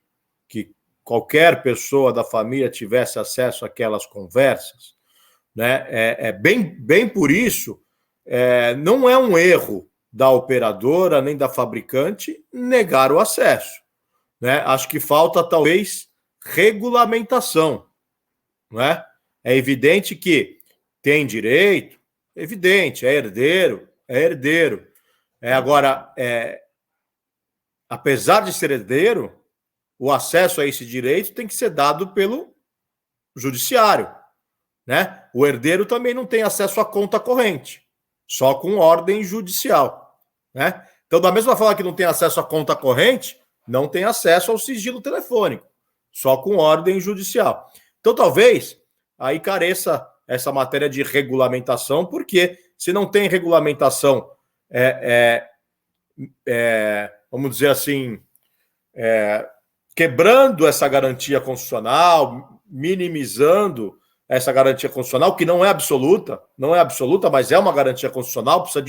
que qualquer pessoa da família tivesse acesso àquelas conversas? Né? Bem por isso, não é um erro da operadora nem da fabricante negar o acesso. Né? Acho que falta, talvez, regulamentação. Né? É evidente que tem direito, evidente, é herdeiro. Agora, apesar de ser herdeiro, o acesso a esse direito tem que ser dado pelo judiciário. Né? O herdeiro também não tem acesso à conta corrente, só com ordem judicial. Né? Então, da mesma forma que não tem acesso à conta corrente, não tem acesso ao sigilo telefônico, só com ordem judicial. Então, talvez aí careça essa matéria de regulamentação, porque se não tem regulamentação, vamos dizer assim, quebrando essa garantia constitucional, minimizando essa garantia constitucional, que não é absoluta, mas é uma garantia constitucional, precisa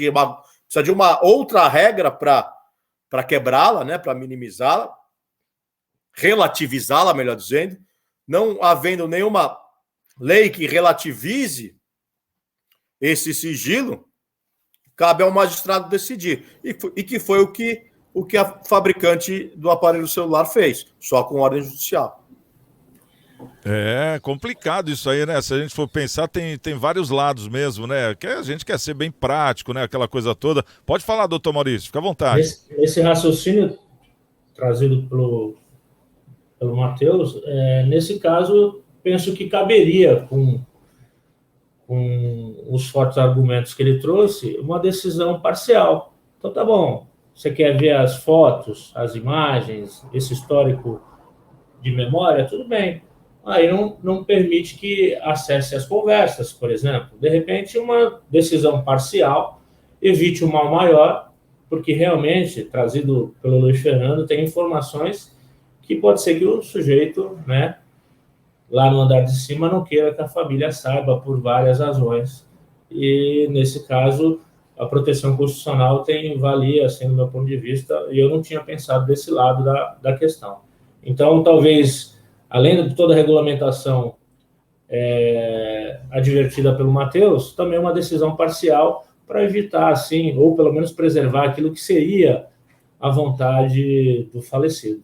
de uma outra regra para quebrá-la, né, para minimizá-la, relativizá-la, melhor dizendo, não havendo nenhuma lei que relativize esse sigilo, cabe ao magistrado decidir. E que foi o que a fabricante do aparelho celular fez, só com ordem judicial. É complicado isso aí, né? Se a gente for pensar, tem vários lados mesmo, né? Que a gente quer ser bem prático, né? Aquela coisa toda. Pode falar, doutor Maurício, fica à vontade. Esse raciocínio trazido pelo Matheus, nesse caso, penso que caberia, com os fortes argumentos que ele trouxe, uma decisão parcial. Então, tá bom, você quer ver as fotos, as imagens, esse histórico de memória, tudo bem. Aí não permite que acesse as conversas, por exemplo. De repente, uma decisão parcial evite o mal maior, porque realmente, trazido pelo Luiz Fernando, tem informações que pode ser que o sujeito, né, lá no andar de cima, não queira que a família saiba por várias razões. E, nesse caso, a proteção constitucional valia, assim, do meu ponto de vista, e eu não tinha pensado desse lado da questão. Então, talvez, além de toda a regulamentação advertida pelo Matheus, também uma decisão parcial para evitar, assim, ou pelo menos preservar aquilo que seria a vontade do falecido.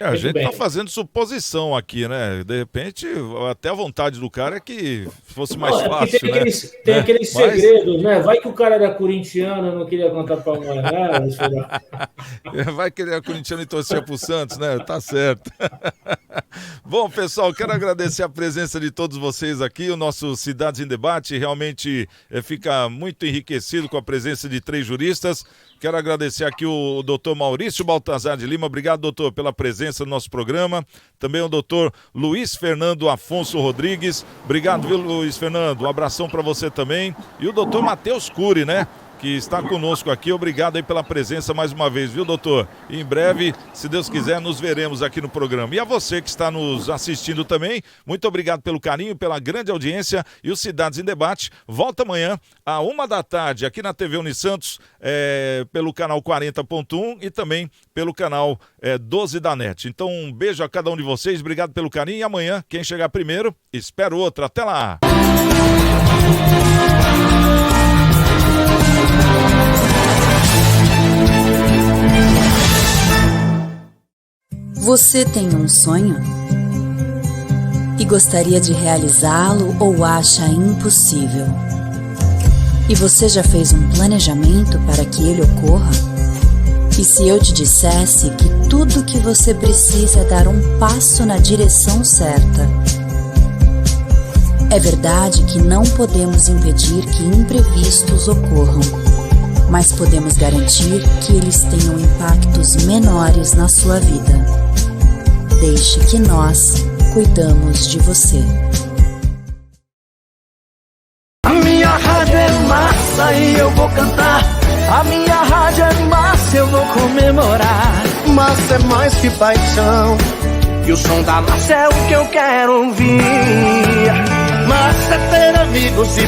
A gente está fazendo suposição aqui, né? De repente, até a vontade do cara é que fosse mais fácil, tem aqueles segredos, né? Vai que o cara era corintiano, não queria contar para a mãe, né? Vai que ele era corintiano e torcia para o Santos, né? Tá certo. Bom, pessoal, quero agradecer a presença de todos vocês aqui. O nosso Cidades em Debate realmente fica muito enriquecido com a presença de 3 juristas. Quero agradecer aqui o doutor Maurício Baltazar de Lima. Obrigado, doutor, pela presença no nosso programa. Também o doutor Luiz Fernando Afonso Rodrigues. Obrigado, viu, Luiz Fernando? Um abração para você também. E o doutor Matheus Cury, né? Que está conosco aqui. Obrigado aí pela presença mais uma vez, viu, doutor? E em breve, se Deus quiser, nos veremos aqui no programa. E a você que está nos assistindo também, muito obrigado pelo carinho, pela grande audiência. E o Cidades em Debate volta amanhã, à 13h, aqui na TV Unisantos, pelo canal 40.1 e também pelo canal 12 da NET. Então, um beijo a cada um de vocês, obrigado pelo carinho. E amanhã, quem chegar primeiro, espera o outro. Até lá! Você tem um sonho? E gostaria de realizá-lo ou acha impossível? E você já fez um planejamento para que ele ocorra? E se eu te dissesse que tudo o que você precisa é dar um passo na direção certa? É verdade que não podemos impedir que imprevistos ocorram, mas podemos garantir que eles tenham impactos menores na sua vida. Deixe que nós cuidamos de você. A minha rádio é massa e eu vou cantar. A minha rádio é massa, eu vou comemorar. Massa é mais que paixão, e o som da massa é o que eu quero ouvir. Massa é ter amigos e